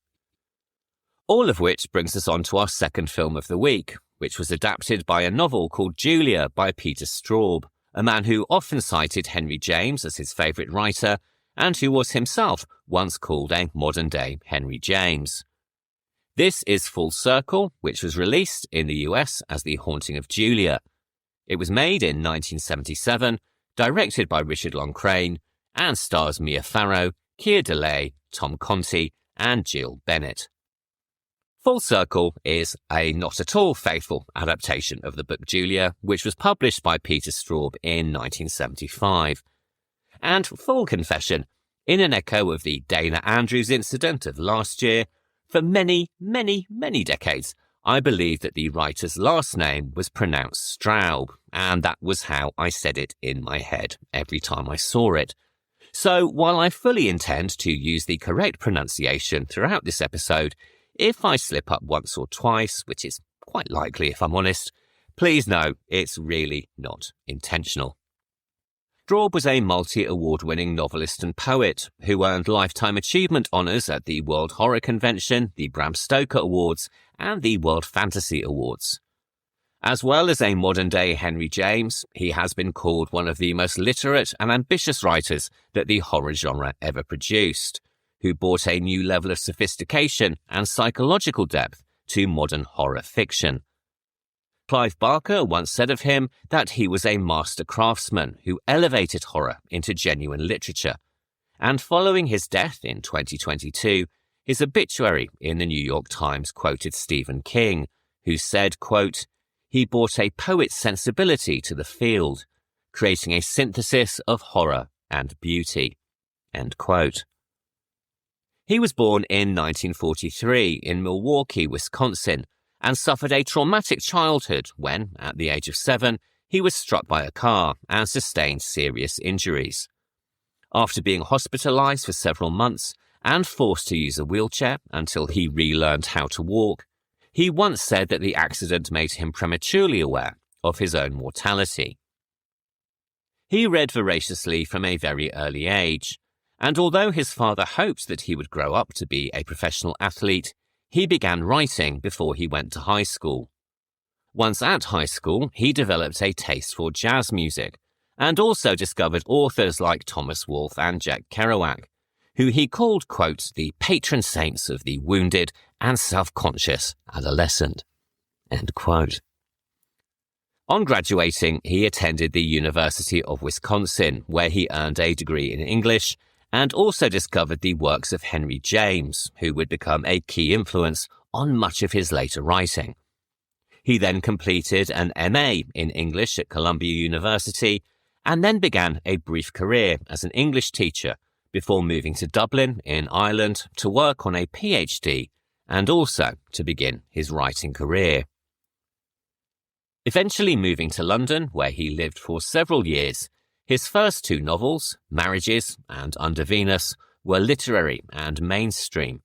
All of which brings us on to our second film of the week, which was adapted by a novel called Julia by Peter Straub, a man who often cited Henry James as his favourite writer and who was himself once called a modern-day Henry James. This is Full Circle, which was released in the US as The Haunting of Julia. It was made in 1977, directed by Richard Loncraine, and stars Mia Farrow, Keir Dullea, Tom Conti, and Jill Bennett. Full Circle is a not at all faithful adaptation of the book Julia, which was published by Peter Straub in 1975. And full confession, in an echo of the Dana Andrews incident of last year, for many, many, many decades, I believed that the writer's last name was pronounced Straub, and that was how I said it in my head every time I saw it. So while I fully intend to use the correct pronunciation throughout this episode, if I slip up once or twice, which is quite likely if I'm honest, please know it's really not intentional. Straub was a multi-award-winning novelist and poet who earned Lifetime Achievement Honours at the World Horror Convention, the Bram Stoker Awards, and the World Fantasy Awards. As well as a modern-day Henry James, he has been called one of the most literate and ambitious writers that the horror genre ever produced, who brought a new level of sophistication and psychological depth to modern horror fiction. Clive Barker once said of him that he was a master craftsman who elevated horror into genuine literature, and following his death in 2022, his obituary in the New York Times quoted Stephen King, who said, quote, "He brought a poet's sensibility to the field, creating a synthesis of horror and beauty." End quote. He was born in 1943 in Milwaukee, Wisconsin, and suffered a traumatic childhood when, at the age of 7, he was struck by a car and sustained serious injuries. After being hospitalized for several months and forced to use a wheelchair until he relearned how to walk, he once said that the accident made him prematurely aware of his own mortality. He read voraciously from a very early age, and although his father hoped that he would grow up to be a professional athlete, he began writing before he went to high school. Once at high school, he developed a taste for jazz music and also discovered authors like Thomas Wolfe and Jack Kerouac, who he called, quote, the patron saints of the wounded and self-conscious adolescent, end quote. On graduating, he attended the University of Wisconsin, where he earned a degree in English and also discovered the works of Henry James, who would become a key influence on much of his later writing. He then completed an MA in English at Columbia University and then began a brief career as an English teacher before moving to Dublin in Ireland to work on a PhD and also to begin his writing career. Eventually moving to London, where he lived for several years, his first two novels, Marriages and Under Venus, were literary and mainstream.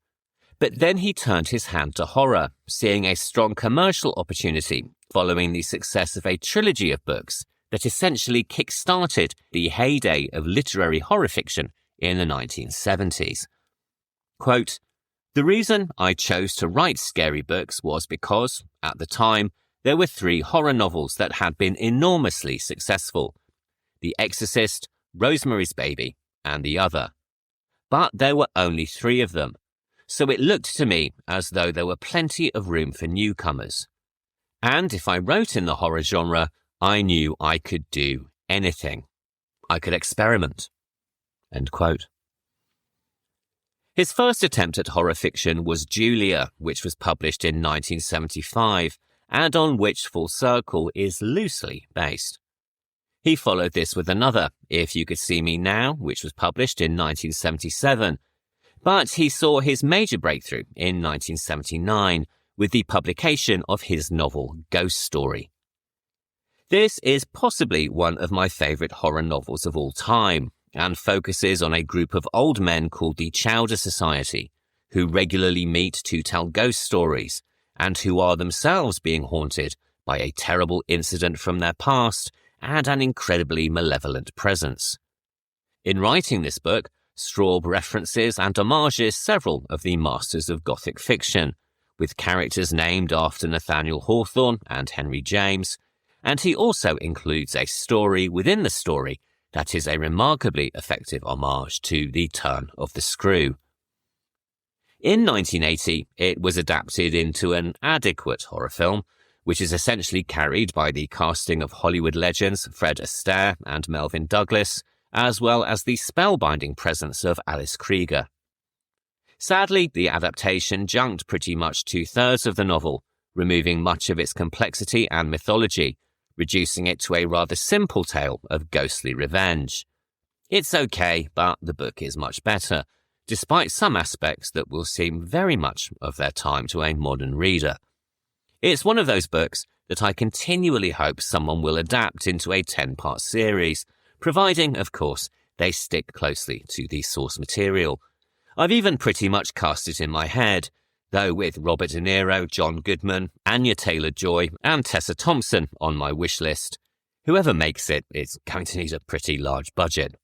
But then he turned his hand to horror, seeing a strong commercial opportunity following the success of a trilogy of books that essentially kick-started the heyday of literary horror fiction in the 1970s. Quote, "The reason I chose to write scary books was because, at the time, there were 3 horror novels that had been enormously successful: The Exorcist, Rosemary's Baby, and The Other. But there were only 3 of them, so it looked to me as though there were plenty of room for newcomers. And if I wrote in the horror genre, I knew I could do anything. I could experiment." End quote. His first attempt at horror fiction was Julia, which was published in 1975, and on which Full Circle is loosely based. He followed this with another, If You Could See Me Now, which was published in 1977, but he saw his major breakthrough in 1979 with the publication of his novel Ghost Story. This is possibly one of my favourite horror novels of all time, and focuses on a group of old men called the Chowder Society, who regularly meet to tell ghost stories, and who are themselves being haunted by a terrible incident from their past and an incredibly malevolent presence. In writing this book, Straub references and homages several of the masters of Gothic fiction, with characters named after Nathaniel Hawthorne and Henry James, and he also includes a story within the story that is a remarkably effective homage to The Turn of the Screw. In 1980, it was adapted into an adequate horror film, which is essentially carried by the casting of Hollywood legends Fred Astaire and Melvyn Douglas, as well as the spellbinding presence of Alice Krieger. Sadly, the adaptation junked pretty much 2/3 of the novel, removing much of its complexity and mythology, reducing it to a rather simple tale of ghostly revenge. It's okay, but the book is much better, despite some aspects that will seem very much of their time to a modern reader. It's one of those books that I continually hope someone will adapt into a 10-part series, providing, of course, they stick closely to the source material. I've even pretty much cast it in my head, though with Robert De Niro, John Goodman, Anya Taylor-Joy, and Tessa Thompson on my wish list. Whoever makes it is going to need a pretty large budget.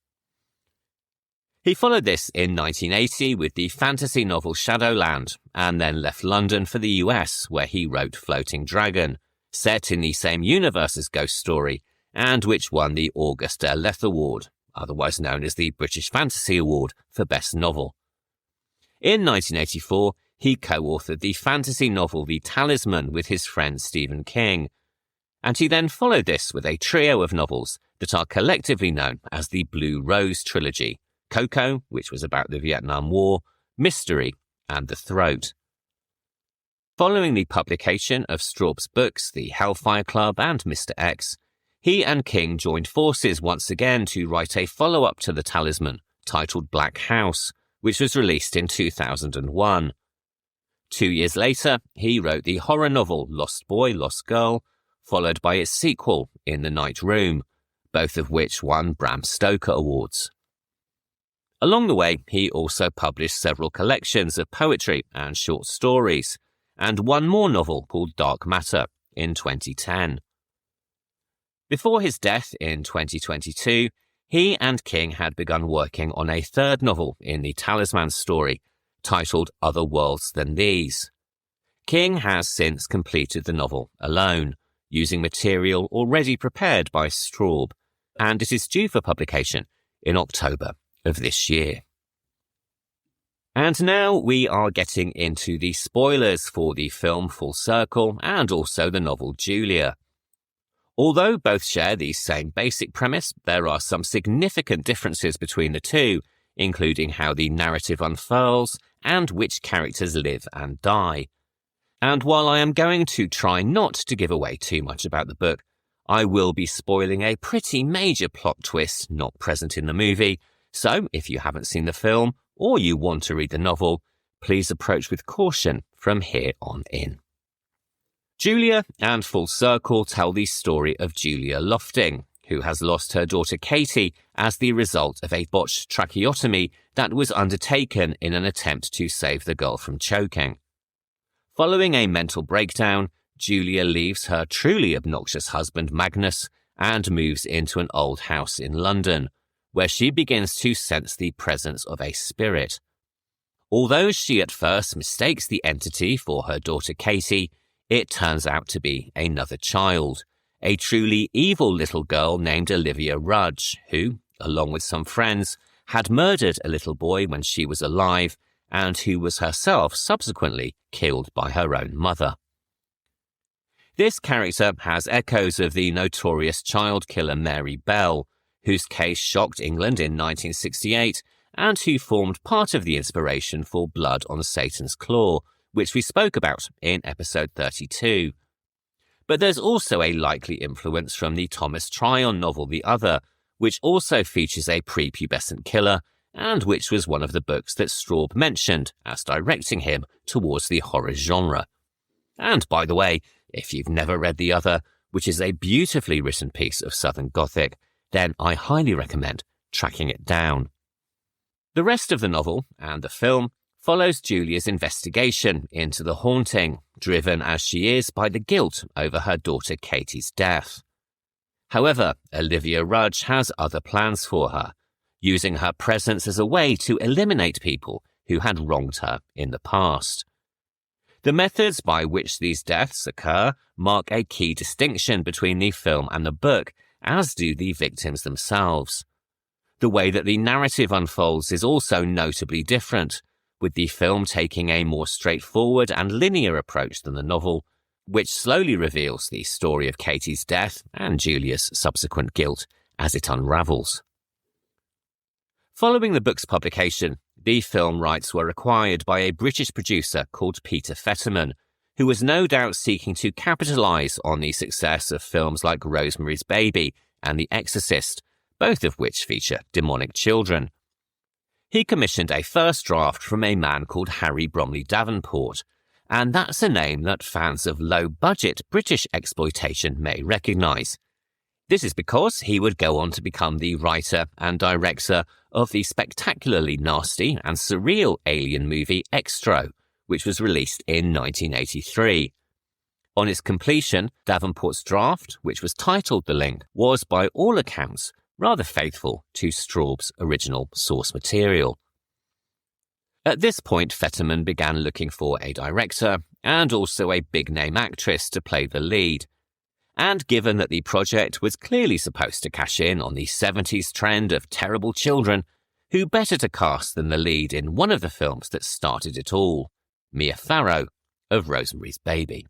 He followed this in 1980 with the fantasy novel Shadowland, and then left London for the US, where he wrote Floating Dragon, set in the same universe as Ghost Story, and which won the Augusta Lethe Award, otherwise known as the British Fantasy Award for Best Novel. In 1984, he co-authored the fantasy novel The Talisman with his friend Stephen King, and he then followed this with a trio of novels that are collectively known as the Blue Rose Trilogy: Coco, which was about the Vietnam War, Mystery, and The Throat. Following the publication of Straub's books The Hellfire Club and Mr. X, he and King joined forces once again to write a follow-up to The Talisman, titled Black House, which was released in 2001. 2 years later, he wrote the horror novel Lost Boy, Lost Girl, followed by its sequel, In the Night Room, both of which won Bram Stoker Awards. Along the way, he also published several collections of poetry and short stories, and one more novel called Dark Matter in 2010. Before his death in 2022, he and King had begun working on a third novel in the Talisman story, titled Other Worlds Than These. King has since completed the novel alone, using material already prepared by Straub, and it is due for publication in October of this year. And now we are getting into the spoilers for the film Full Circle and also the novel Julia. Although both share the same basic premise, there are some significant differences between the two, including how the narrative unfurls and which characters live and die. And while I am going to try not to give away too much about the book, I will be spoiling a pretty major plot twist not present in the movie, so if you haven't seen the film or you want to read the novel, please approach with caution from here on in. Julia and Full Circle tell the story of Julia Lofting, who has lost her daughter Katie as the result of a botched tracheotomy that was undertaken in an attempt to save the girl from choking. Following a mental breakdown, Julia leaves her truly obnoxious husband Magnus and moves into an old house in London, where she begins to sense the presence of a spirit. Although she at first mistakes the entity for her daughter Katie, it turns out to be another child, a truly evil little girl named Olivia Rudge, who, along with some friends, had murdered a little boy when she was alive and who was herself subsequently killed by her own mother. This character has echoes of the notorious child killer Mary Bell, whose case shocked England in 1968 and who formed part of the inspiration for Blood on Satan's Claw, which we spoke about in episode 32. But there's also a likely influence from the Thomas Tryon novel The Other, which also features a prepubescent killer and which was one of the books that Straub mentioned as directing him towards the horror genre. And by the way, if you've never read The Other, which is a beautifully written piece of Southern Gothic, then I highly recommend tracking it down. The rest of the novel and the film follows Julia's investigation into the haunting, driven as she is by the guilt over her daughter Katie's death. However, Olivia Rudge has other plans for her, using her presence as a way to eliminate people who had wronged her in the past. The methods by which these deaths occur mark a key distinction between the film and the book, as do the victims themselves. The way that the narrative unfolds is also notably different, with the film taking a more straightforward and linear approach than the novel, which slowly reveals the story of Katie's death and Julia's subsequent guilt as it unravels. Following the book's publication, the film rights were acquired by a British producer called Peter Fetterman, who was no doubt seeking to capitalise on the success of films like Rosemary's Baby and The Exorcist, both of which feature demonic children. He commissioned a first draft from a man called Harry Bromley Davenport, and that's a name that fans of low-budget British exploitation may recognise. This is because he would go on to become the writer and director of the spectacularly nasty and surreal alien movie Extro, which was released in 1983. On its completion, Davenport's draft, which was titled The Link, was by all accounts rather faithful to Straub's original source material. At this point, Fetterman began looking for a director and also a big-name actress to play the lead. And given that the project was clearly supposed to cash in on the 70s trend of terrible children, who better to cast than the lead in one of the films that started it all, Mia Farrow of Rosemary's Baby.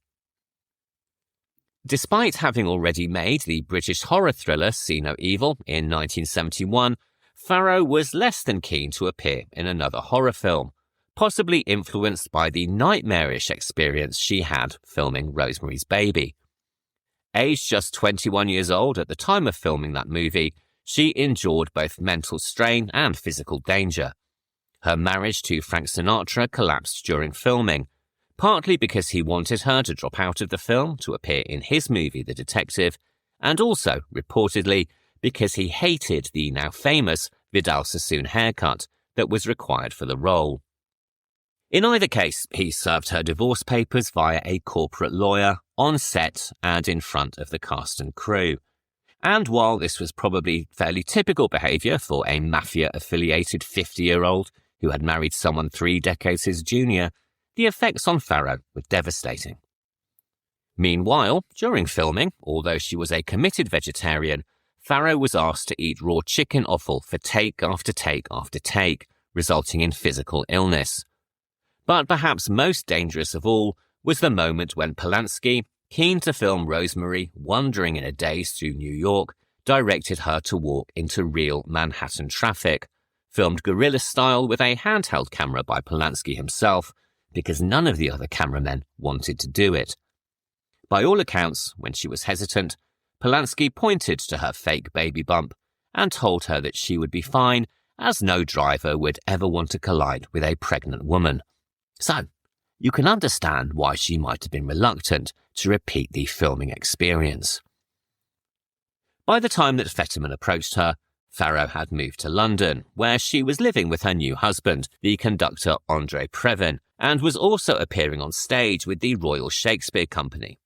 Despite having already made the British horror thriller See No Evil in 1971, Farrow was less than keen to appear in another horror film, possibly influenced by the nightmarish experience she had filming Rosemary's Baby. Aged just 21 years old at the time of filming that movie, she endured both mental strain and physical danger. Her marriage to Frank Sinatra collapsed during filming, partly because he wanted her to drop out of the film to appear in his movie The Detective, and also, reportedly, because he hated the now famous Vidal Sassoon haircut that was required for the role. In either case, he served her divorce papers via a corporate lawyer, on set and in front of the cast and crew. And while this was probably fairly typical behaviour for a mafia-affiliated 50-year-old who had married someone 3 decades his junior, the effects on Farrow were devastating. Meanwhile, during filming, although she was a committed vegetarian, Farrow was asked to eat raw chicken offal for take after take after take, resulting in physical illness. But perhaps most dangerous of all was the moment when Polanski, keen to film Rosemary wandering in a daze through New York, directed her to walk into real Manhattan traffic, filmed guerrilla style with a handheld camera by Polanski himself, because none of the other cameramen wanted to do it. By all accounts, when she was hesitant, Polanski pointed to her fake baby bump and told her that she would be fine, as no driver would ever want to collide with a pregnant woman. So, you can understand why she might have been reluctant to repeat the filming experience. By the time that Fetterman approached her, Farrow had moved to London, where she was living with her new husband, the conductor André Previn, and was also appearing on stage with the Royal Shakespeare Company.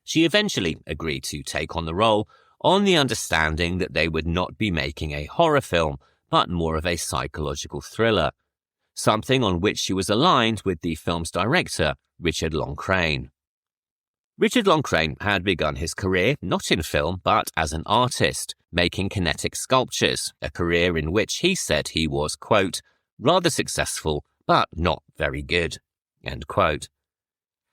She eventually agreed to take on the role on the understanding that they would not be making a horror film, but more of a psychological thriller, something on which she was aligned with the film's director, Richard Loncraine. Richard Loncraine had begun his career not in film but as an artist, making kinetic sculptures, a career in which he said he was, quote, rather successful but not very good, end quote.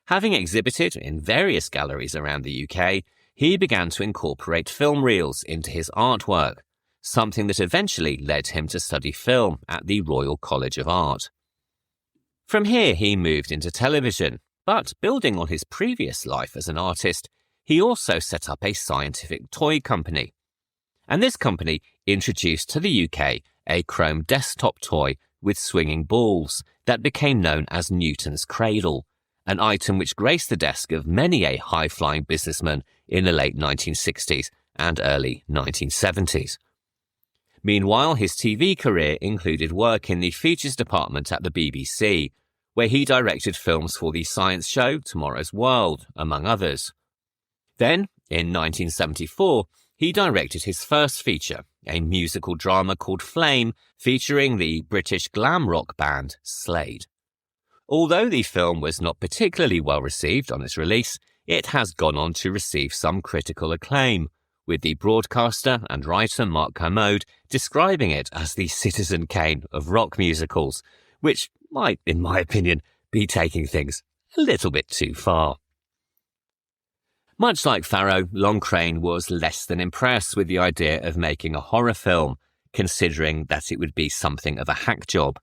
Having exhibited in various galleries around the UK, he began to incorporate film reels into his artwork, something that eventually led him to study film at the Royal College of Art. From here he moved into television, but building on his previous life as an artist, he also set up a scientific toy company. And this company introduced to the UK a chrome desktop toy with swinging balls that became known as Newton's Cradle, an item which graced the desk of many a high-flying businessman in the late 1960s and early 1970s. Meanwhile, his TV career included work in the features department at the BBC, where he directed films for the science show Tomorrow's World, among others. Then, in 1974, he directed his first feature, a musical drama called Flame, featuring the British glam rock band Slade. Although the film was not particularly well received on its release, it has gone on to receive some critical acclaim, with the broadcaster and writer Mark Kermode describing it as the Citizen Kane of rock musicals, which might, in my opinion, be taking things a little bit too far. Much like Farrow, Loncraine was less than impressed with the idea of making a horror film, considering that it would be something of a hack job.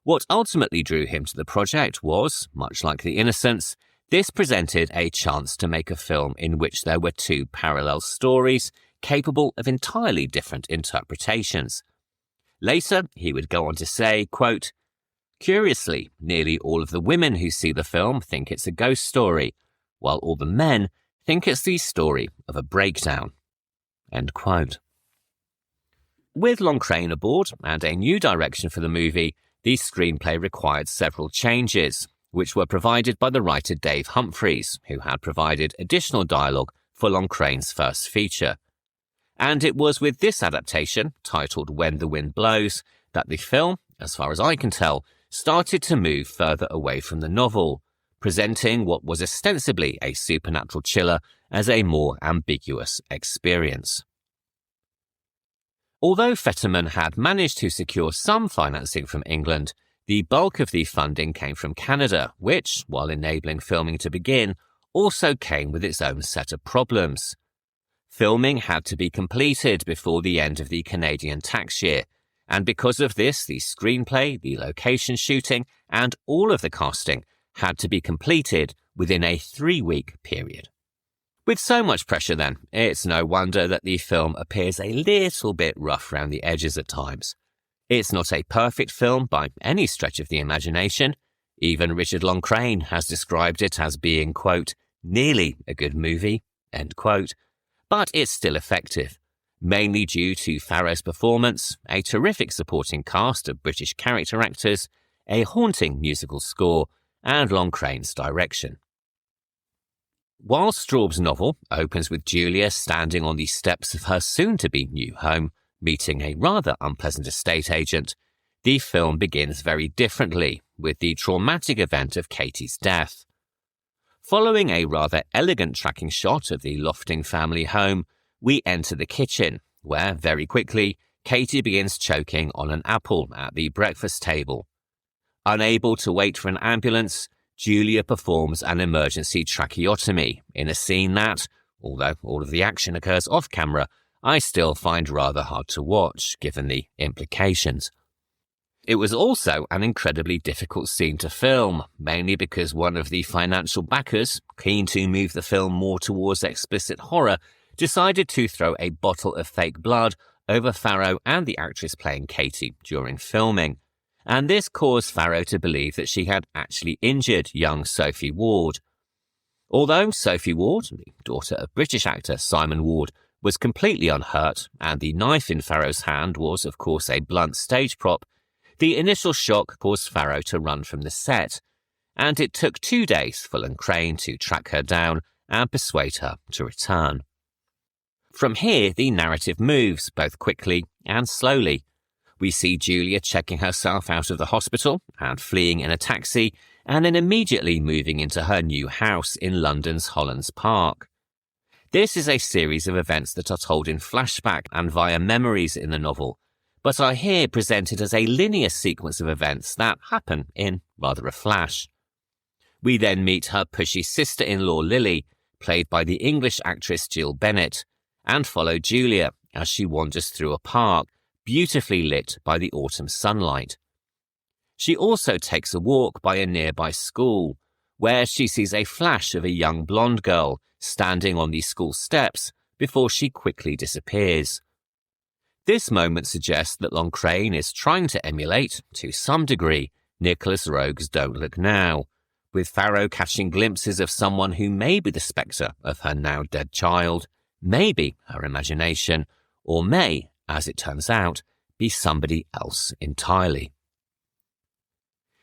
What ultimately drew him to the project was, much like The Innocents, this presented a chance to make a film in which there were two parallel stories capable of entirely different interpretations. Later, he would go on to say, quote, curiously, nearly all of the women who see the film think it's a ghost story, while all the men think it's the story of a breakdown. End quote. With Loncraine aboard and a new direction for the movie, the screenplay required several changes, which were provided by the writer Dave Humphreys, who had provided additional dialogue for Loncraine's first feature. And it was with this adaptation, titled When the Wind Blows, that the film, as far as I can tell, started to move further away from the novel, presenting what was ostensibly a supernatural chiller as a more ambiguous experience. Although Fetterman had managed to secure some financing from England, the bulk of the funding came from Canada, which, while enabling filming to begin, also came with its own set of problems. Filming had to be completed before the end of the Canadian tax year, and because of this, the screenplay, the location shooting, and all of the casting had to be completed within a 3-week period. With so much pressure then, it's no wonder that the film appears a little bit rough around the edges at times. It's not a perfect film by any stretch of the imagination. Even Richard Loncraine has described it as being, quote, nearly a good movie, end quote. But it's still effective, mainly due to Farrow's performance, a terrific supporting cast of British character actors, a haunting musical score, and Loncraine's direction. While Straub's novel opens with Julia standing on the steps of her soon-to-be new home, meeting a rather unpleasant estate agent, the film begins very differently, with the traumatic event of Katie's death. Following a rather elegant tracking shot of the Lofting family home, we enter the kitchen, where very quickly Katie begins choking on an apple at the breakfast table. Unable to wait for an ambulance, Julia performs an emergency tracheotomy in a scene that, although all of the action occurs off camera, I still find rather hard to watch, given the implications. It was also an incredibly difficult scene to film, mainly because one of the financial backers, keen to move the film more towards explicit horror, decided to throw a bottle of fake blood over Farrow and the actress playing Katie during filming, and this caused Farrow to believe that she had actually injured young Sophie Ward. Although Sophie Ward, the daughter of British actor Simon Ward, was completely unhurt, and the knife in Farrow's hand was, of course, a blunt stage prop, the initial shock caused Farrow to run from the set, and it took 2 days for Loncraine to track her down and persuade her to return. From here, the narrative moves both quickly and slowly. We see Julia checking herself out of the hospital and fleeing in a taxi, and then immediately moving into her new house in London's Hollands Park. This is a series of events that are told in flashback and via memories in the novel, but are here presented as a linear sequence of events that happen in rather a flash. We then meet her pushy sister-in-law Lily, played by the English actress Jill Bennett, and follow Julia as she wanders through a park, beautifully lit by the autumn sunlight. She also takes a walk by a nearby school, where she sees a flash of a young blonde girl standing on the school steps before she quickly disappears. This moment suggests that Loncraine is trying to emulate, to some degree, Nicholas Roeg's Don't Look Now, with Farrow catching glimpses of someone who may be the spectre of her now dead child, may be her imagination, or may, as it turns out, be somebody else entirely.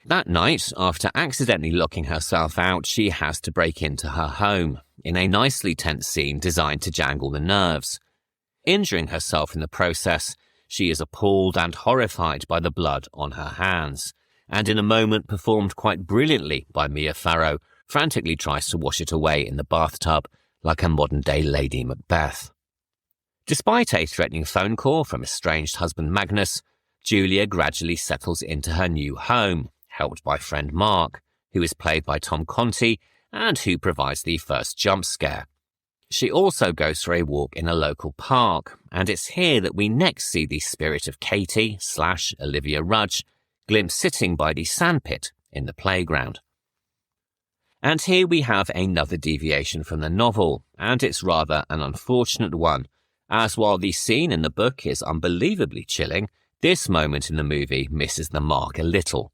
That night, after accidentally locking herself out, she has to break into her home, in a nicely tense scene designed to jangle the nerves. Injuring herself in the process, she is appalled and horrified by the blood on her hands, and in a moment performed quite brilliantly by Mia Farrow, frantically tries to wash it away in the bathtub like a modern-day Lady Macbeth. Despite a threatening phone call from estranged husband Magnus, Julia gradually settles into her new home, helped by friend Mark, who is played by Tom Conti and who provides the first jump scare. She also goes for a walk in a local park, and it's here that we next see the spirit of Katie / Olivia Rudge glimpsed sitting by the sandpit in the playground. And here we have another deviation from the novel, and it's rather an unfortunate one, as while the scene in the book is unbelievably chilling, this moment in the movie misses the mark a little.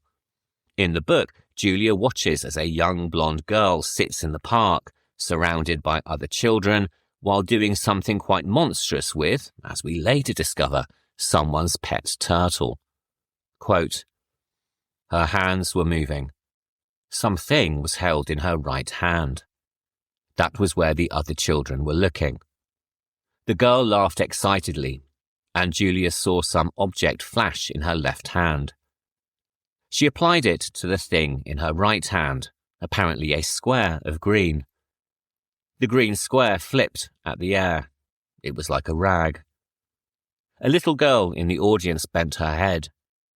In the book, Julia watches as a young blonde girl sits in the park, surrounded by other children, while doing something quite monstrous with, as we later discover, someone's pet turtle. Quote, "Her hands were moving. Something was held in her right hand. That was where the other children were looking. The girl laughed excitedly, and Julia saw some object flash in her left hand. She applied it to the thing in her right hand, apparently a square of green. The green square flipped at the air. It was like a rag. A little girl in the audience bent her head,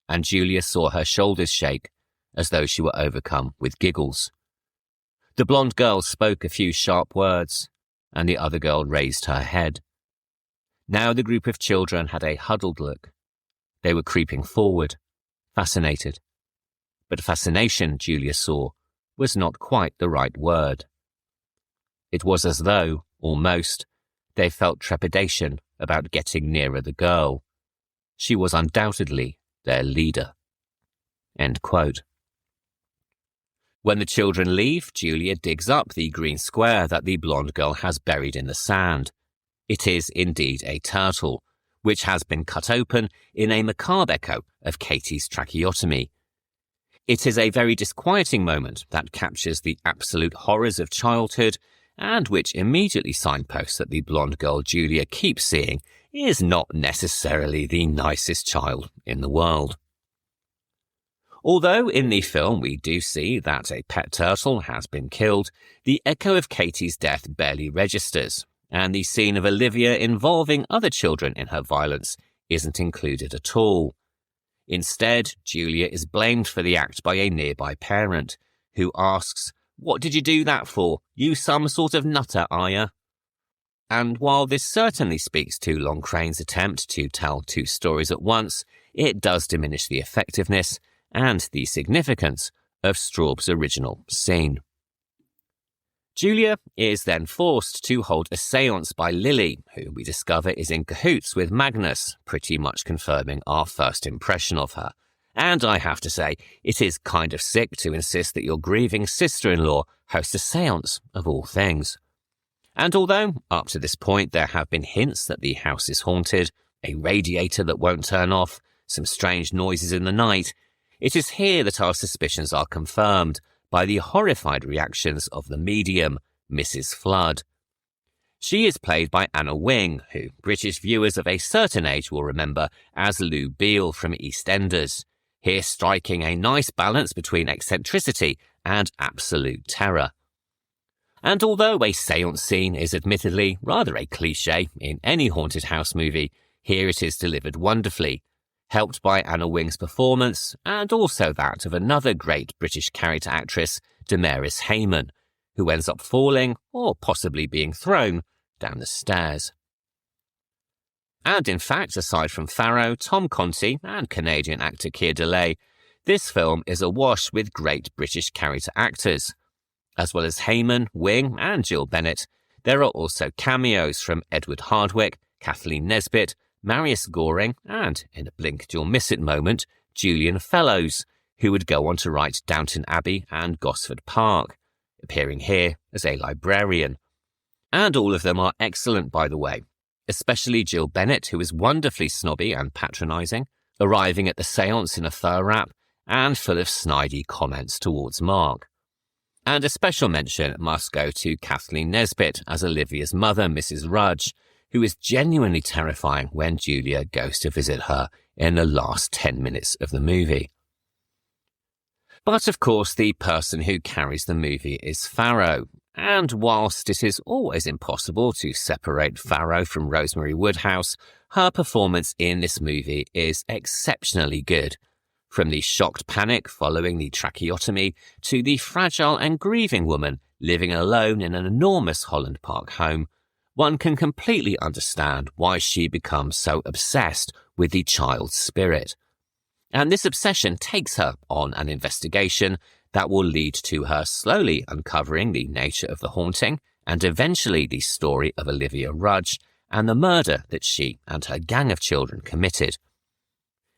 and Julia saw her shoulders shake, as though she were overcome with giggles. The blonde girl spoke a few sharp words, and the other girl raised her head. Now the group of children had a huddled look. They were creeping forward, fascinated. But fascination, Julia saw, was not quite the right word. It was as though, almost, they felt trepidation about getting nearer the girl. She was undoubtedly their leader." End quote. When the children leave, Julia digs up the green square that the blonde girl has buried in the sand. It is indeed a turtle, which has been cut open in a macabre echo of Katie's tracheotomy. It is a very disquieting moment that captures the absolute horrors of childhood and which immediately signposts that the blonde girl Julia keeps seeing is not necessarily the nicest child in the world. Although in the film we do see that a pet turtle has been killed, the echo of Katie's death barely registers, and the scene of Olivia involving other children in her violence isn't included at all. Instead, Julia is blamed for the act by a nearby parent, who asks, "What did you do that for? You some sort of nutter, are you?" And while this certainly speaks to Loncraine's attempt to tell two stories at once, it does diminish the effectiveness and the significance of Straub's original scene. Julia is then forced to hold a séance by Lily, who we discover is in cahoots with Magnus, pretty much confirming our first impression of her. And I have to say, it is kind of sick to insist that your grieving sister-in-law hosts a séance, of all things. And although, up to this point, there have been hints that the house is haunted, a radiator that won't turn off, some strange noises in the night, it is here that our suspicions are confirmed by the horrified reactions of the medium, Mrs. Flood. She is played by Anna Wing, who British viewers of a certain age will remember as Lou Beale from EastEnders, here striking a nice balance between eccentricity and absolute terror. And although a séance scene is admittedly rather a cliché in any haunted house movie, here it is delivered wonderfully, helped by Anna Wing's performance and also that of another great British character actress, Damaris Hayman, who ends up falling, or possibly being thrown, down the stairs. And in fact, aside from Farrow, Tom Conti and Canadian actor Keir Dullea, this film is awash with great British character actors. As well as Hayman, Wing and Jill Bennett, there are also cameos from Edward Hardwicke, Kathleen Nesbitt, Marius Goring, and, in a blink you'll miss it moment, Julian Fellows, who would go on to write Downton Abbey and Gosford Park, appearing here as a librarian. And all of them are excellent, by the way, especially Jill Bennett, who is wonderfully snobby and patronising, arriving at the séance in a fur wrap and full of snidey comments towards Mark. And a special mention must go to Kathleen Nesbitt as Olivia's mother, Mrs. Rudge, who is genuinely terrifying when Julia goes to visit her in the last 10 minutes of the movie. But of course, the person who carries the movie is Farrow, and whilst it is always impossible to separate Farrow from Rosemary Woodhouse, her performance in this movie is exceptionally good. From the shocked panic following the tracheotomy to the fragile and grieving woman living alone in an enormous Holland Park home, one can completely understand why she becomes so obsessed with the child's spirit. And this obsession takes her on an investigation that will lead to her slowly uncovering the nature of the haunting and eventually the story of Olivia Rudge and the murder that she and her gang of children committed.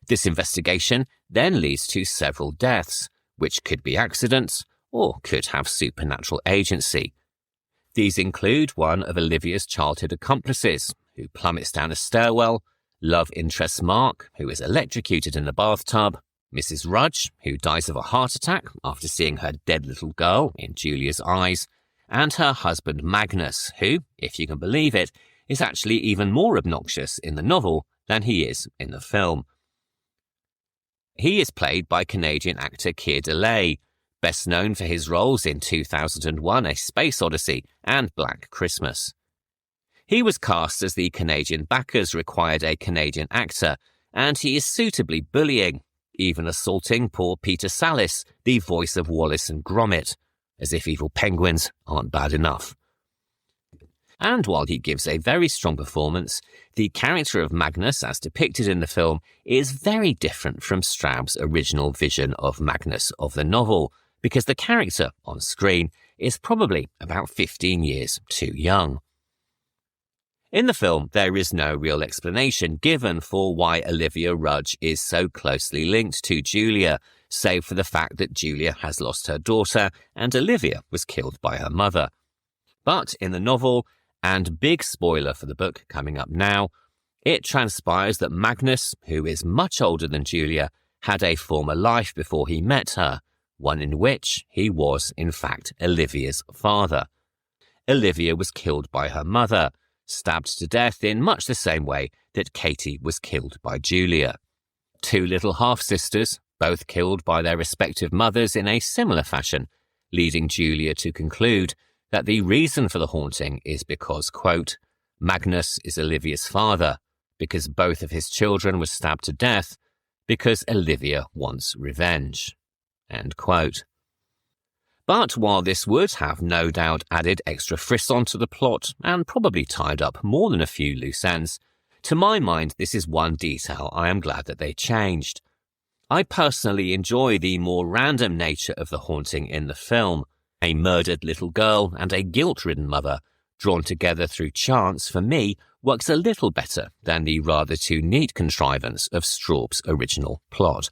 This investigation then leads to several deaths, which could be accidents or could have supernatural agency. These include one of Olivia's childhood accomplices, who plummets down a stairwell, love interest Mark, who is electrocuted in a bathtub, Mrs. Rudge, who dies of a heart attack after seeing her dead little girl in Julia's eyes, and her husband Magnus, who, if you can believe it, is actually even more obnoxious in the novel than he is in the film. He is played by Canadian actor Keir Dullea, best known for his roles in 2001 A Space Odyssey and Black Christmas. He was cast as the Canadian backers required a Canadian actor, and he is suitably bullying, even assaulting poor Peter Sallis, the voice of Wallace and Gromit, as if evil penguins aren't bad enough. And while he gives a very strong performance, the character of Magnus, as depicted in the film, is very different from Straub's original vision of Magnus of the novel, because the character on screen is probably about 15 years too young. In the film, there is no real explanation given for why Olivia Rudge is so closely linked to Julia, save for the fact that Julia has lost her daughter and Olivia was killed by her mother. But in the novel, and big spoiler for the book coming up now, it transpires that Magnus, who is much older than Julia, had a former life before he met her, one in which he was, in fact, Olivia's father. Olivia was killed by her mother, stabbed to death in much the same way that Katie was killed by Julia. Two little half-sisters, both killed by their respective mothers in a similar fashion, leading Julia to conclude that the reason for the haunting is because, quote, Magnus is Olivia's father, because both of his children were stabbed to death, because Olivia wants revenge, end quote. But while this would have no doubt added extra frisson to the plot and probably tied up more than a few loose ends, to my mind this is one detail I am glad that they changed. I personally enjoy the more random nature of the haunting in the film. A murdered little girl and a guilt-ridden mother, drawn together through chance, for me, works a little better than the rather too neat contrivance of Straub's original plot.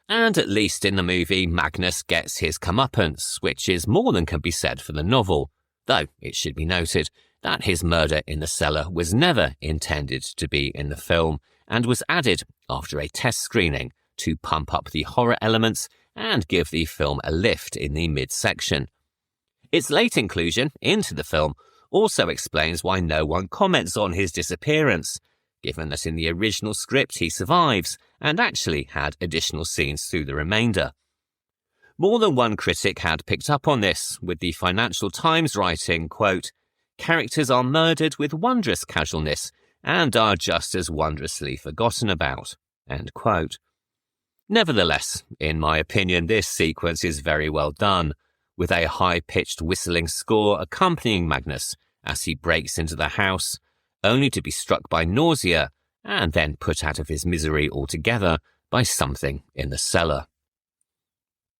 And at least in the movie, Magnus gets his comeuppance, which is more than can be said for the novel, though it should be noted that his murder in the cellar was never intended to be in the film and was added after a test screening to pump up the horror elements and give the film a lift in the midsection. Its late inclusion into the film also explains why no one comments on his disappearance, given that in the original script he survives and actually had additional scenes through the remainder. More than one critic had picked up on this, with the Financial Times writing, quote, characters are murdered with wondrous casualness and are just as wondrously forgotten about, end quote. Nevertheless, in my opinion, this sequence is very well done, with a high-pitched whistling score accompanying Magnus as he breaks into the house, only to be struck by nausea and then put out of his misery altogether by something in the cellar.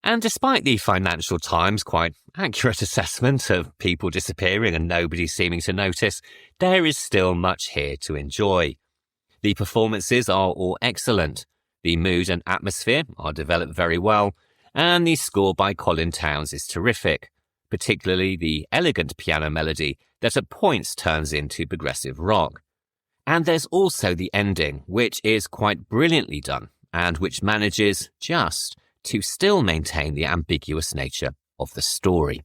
And despite the Financial Times' quite accurate assessment of people disappearing and nobody seeming to notice, there is still much here to enjoy. The performances are all excellent, the mood and atmosphere are developed very well, and the score by Colin Towns is terrific, particularly the elegant piano melody that at points turns into progressive rock. And there's also the ending, which is quite brilliantly done, and which manages just to still maintain the ambiguous nature of the story.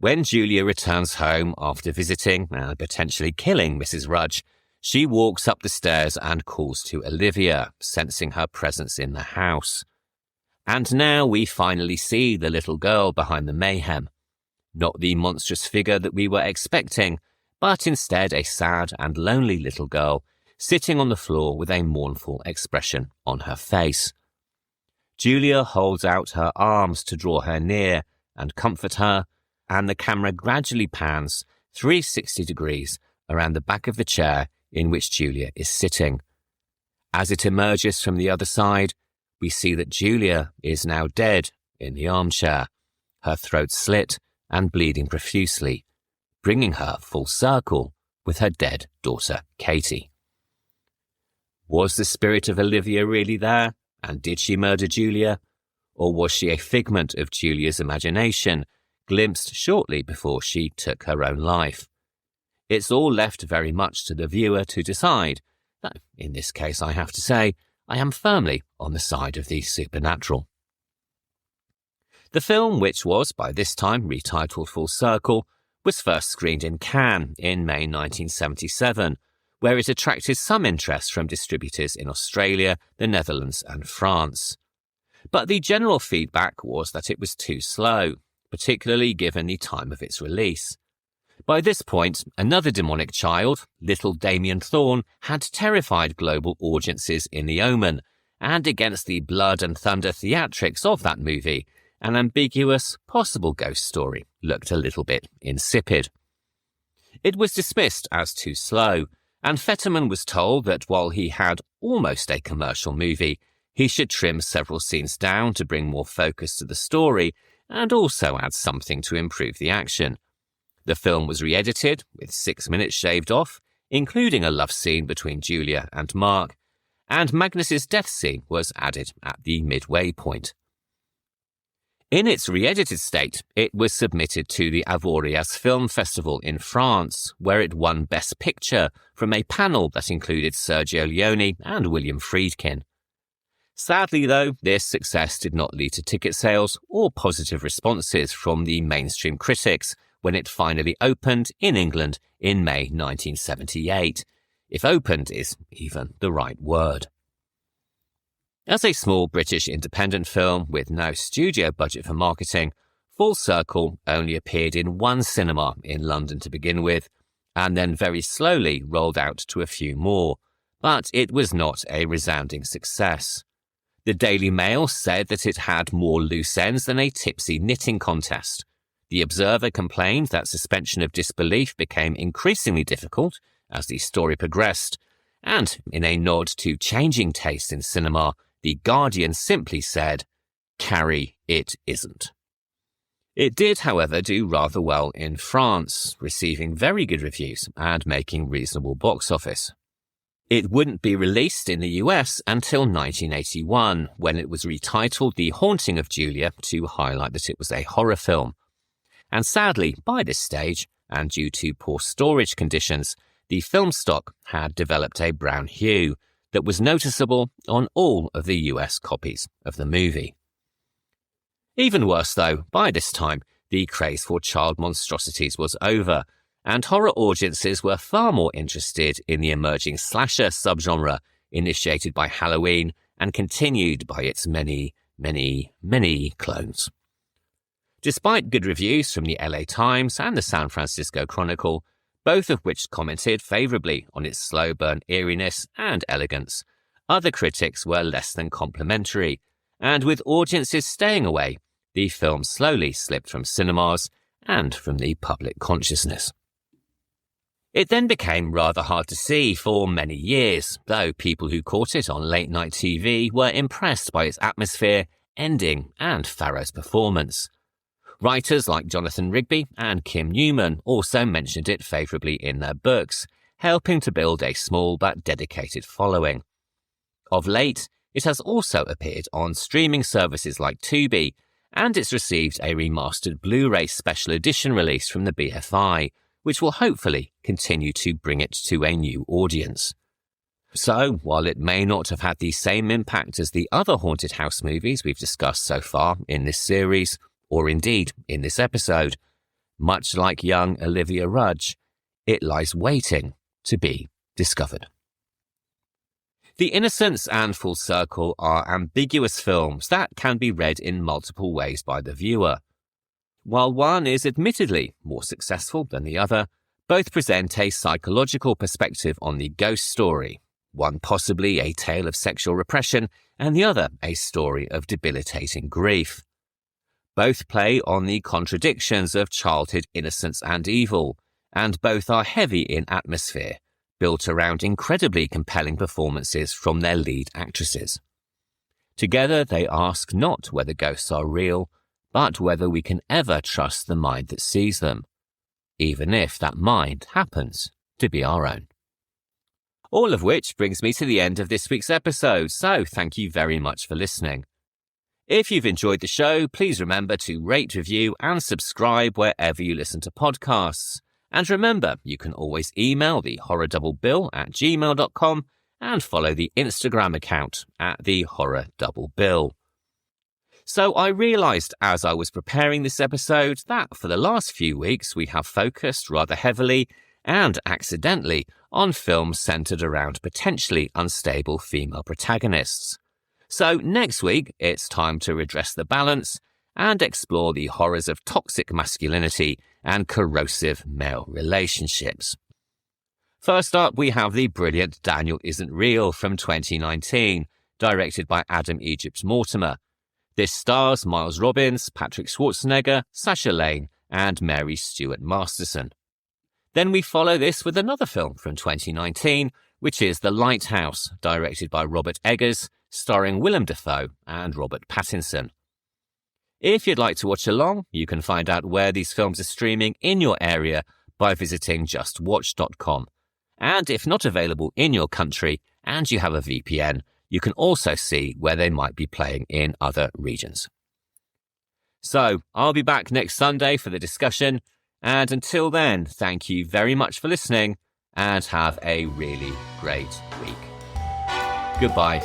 When Julia returns home after visiting and potentially killing Mrs. Rudge, she walks up the stairs and calls to Olivia, sensing her presence in the house. And now we finally see the little girl behind the mayhem. Not the monstrous figure that we were expecting, but instead a sad and lonely little girl sitting on the floor with a mournful expression on her face. Julia holds out her arms to draw her near and comfort her, and the camera gradually pans 360 degrees around the back of the chair in which Julia is sitting. As it emerges from the other side, we see that Julia is now dead in the armchair, her throat slit and bleeding profusely, bringing her full circle with her dead daughter, Katie. Was the spirit of Olivia really there, and did she murder Julia? Or was she a figment of Julia's imagination, glimpsed shortly before she took her own life? It's all left very much to the viewer to decide, though in this case I have to say I am firmly on the side of the supernatural. The film, which was by this time retitled Full Circle, was first screened in Cannes in May 1977, where it attracted some interest from distributors in Australia, the Netherlands and France. But the general feedback was that it was too slow, particularly given the time of its release. By this point, another demonic child, little Damien Thorne, had terrified global audiences in The Omen, and against the blood and thunder theatrics of that movie, an ambiguous, possible ghost story looked a little bit insipid. It was dismissed as too slow, and Fetterman was told that while he had almost a commercial movie, he should trim several scenes down to bring more focus to the story and also add something to improve the action. The film was re-edited, with 6 minutes shaved off, including a love scene between Julia and Mark, and Magnus's death scene was added at the midway point. In its re-edited state, it was submitted to the Avoriaz Film Festival in France, where it won Best Picture from a panel that included Sergio Leone and William Friedkin. Sadly, though, this success did not lead to ticket sales or positive responses from the mainstream critics when it finally opened in England in May 1978, if opened is even the right word. As a small British independent film with no studio budget for marketing, Full Circle only appeared in one cinema in London to begin with, and then very slowly rolled out to a few more, but it was not a resounding success. The Daily Mail said that it had more loose ends than a tipsy knitting contest. The Observer complained that suspension of disbelief became increasingly difficult as the story progressed, and in a nod to changing taste in cinema, The Guardian simply said, "Carrie, it isn't." It did, however, do rather well in France, receiving very good reviews and making reasonable box office. It wouldn't be released in the US until 1981, when it was retitled The Haunting of Julia to highlight that it was a horror film. And sadly, by this stage, and due to poor storage conditions, the film stock had developed a brown hue that was noticeable on all of the US copies of the movie. Even worse though, by this time, the craze for child monstrosities was over, and horror audiences were far more interested in the emerging slasher subgenre initiated by Halloween and continued by its many, many, many clones. Despite good reviews from the LA Times and the San Francisco Chronicle, both of which commented favourably on its slow burn eeriness and elegance, other critics were less than complimentary, and with audiences staying away, the film slowly slipped from cinemas and from the public consciousness. It then became rather hard to see for many years, though people who caught it on late-night TV were impressed by its atmosphere, ending, and Farrow's performance. Writers like Jonathan Rigby and Kim Newman also mentioned it favourably in their books, helping to build a small but dedicated following. Of late, it has also appeared on streaming services like Tubi, and it's received a remastered Blu-ray special edition release from the BFI, which will hopefully continue to bring it to a new audience. So, while it may not have had the same impact as the other haunted house movies we've discussed so far in this series, or indeed in this episode, much like young Olivia Rudge, it lies waiting to be discovered. The Innocents and Full Circle are ambiguous films that can be read in multiple ways by the viewer. While one is admittedly more successful than the other, both present a psychological perspective on the ghost story, one possibly a tale of sexual repression and the other a story of debilitating grief. Both play on the contradictions of childhood innocence and evil, and both are heavy in atmosphere, built around incredibly compelling performances from their lead actresses. Together they ask not whether ghosts are real, but whether we can ever trust the mind that sees them, even if that mind happens to be our own. All of which brings me to the end of this week's episode, so thank you very much for listening. If you've enjoyed the show, please remember to rate, review and subscribe wherever you listen to podcasts. And remember, you can always email the horrordouble@gmail.com and follow the Instagram account at the horrordouble. So I realised as I was preparing this episode that for the last few weeks we have focused rather heavily and accidentally on films centred around potentially unstable female protagonists. So next week it's time to redress the balance and explore the horrors of toxic masculinity and corrosive male relationships. First up, we have the brilliant Daniel Isn't Real from 2019, directed by Adam Egypt Mortimer. This stars Miles Robbins, Patrick Schwarzenegger, Sacha Lane, and Mary Stuart Masterson. Then we follow this with another film from 2019, which is The Lighthouse, directed by Robert Eggers, starring Willem Dafoe and Robert Pattinson. If you'd like to watch along, you can find out where these films are streaming in your area by visiting justwatch.com. And if not available in your country and you have a VPN, you can also see where they might be playing in other regions. So, I'll be back next Sunday for the discussion, and until then, thank you very much for listening, and have a really great week. Goodbye.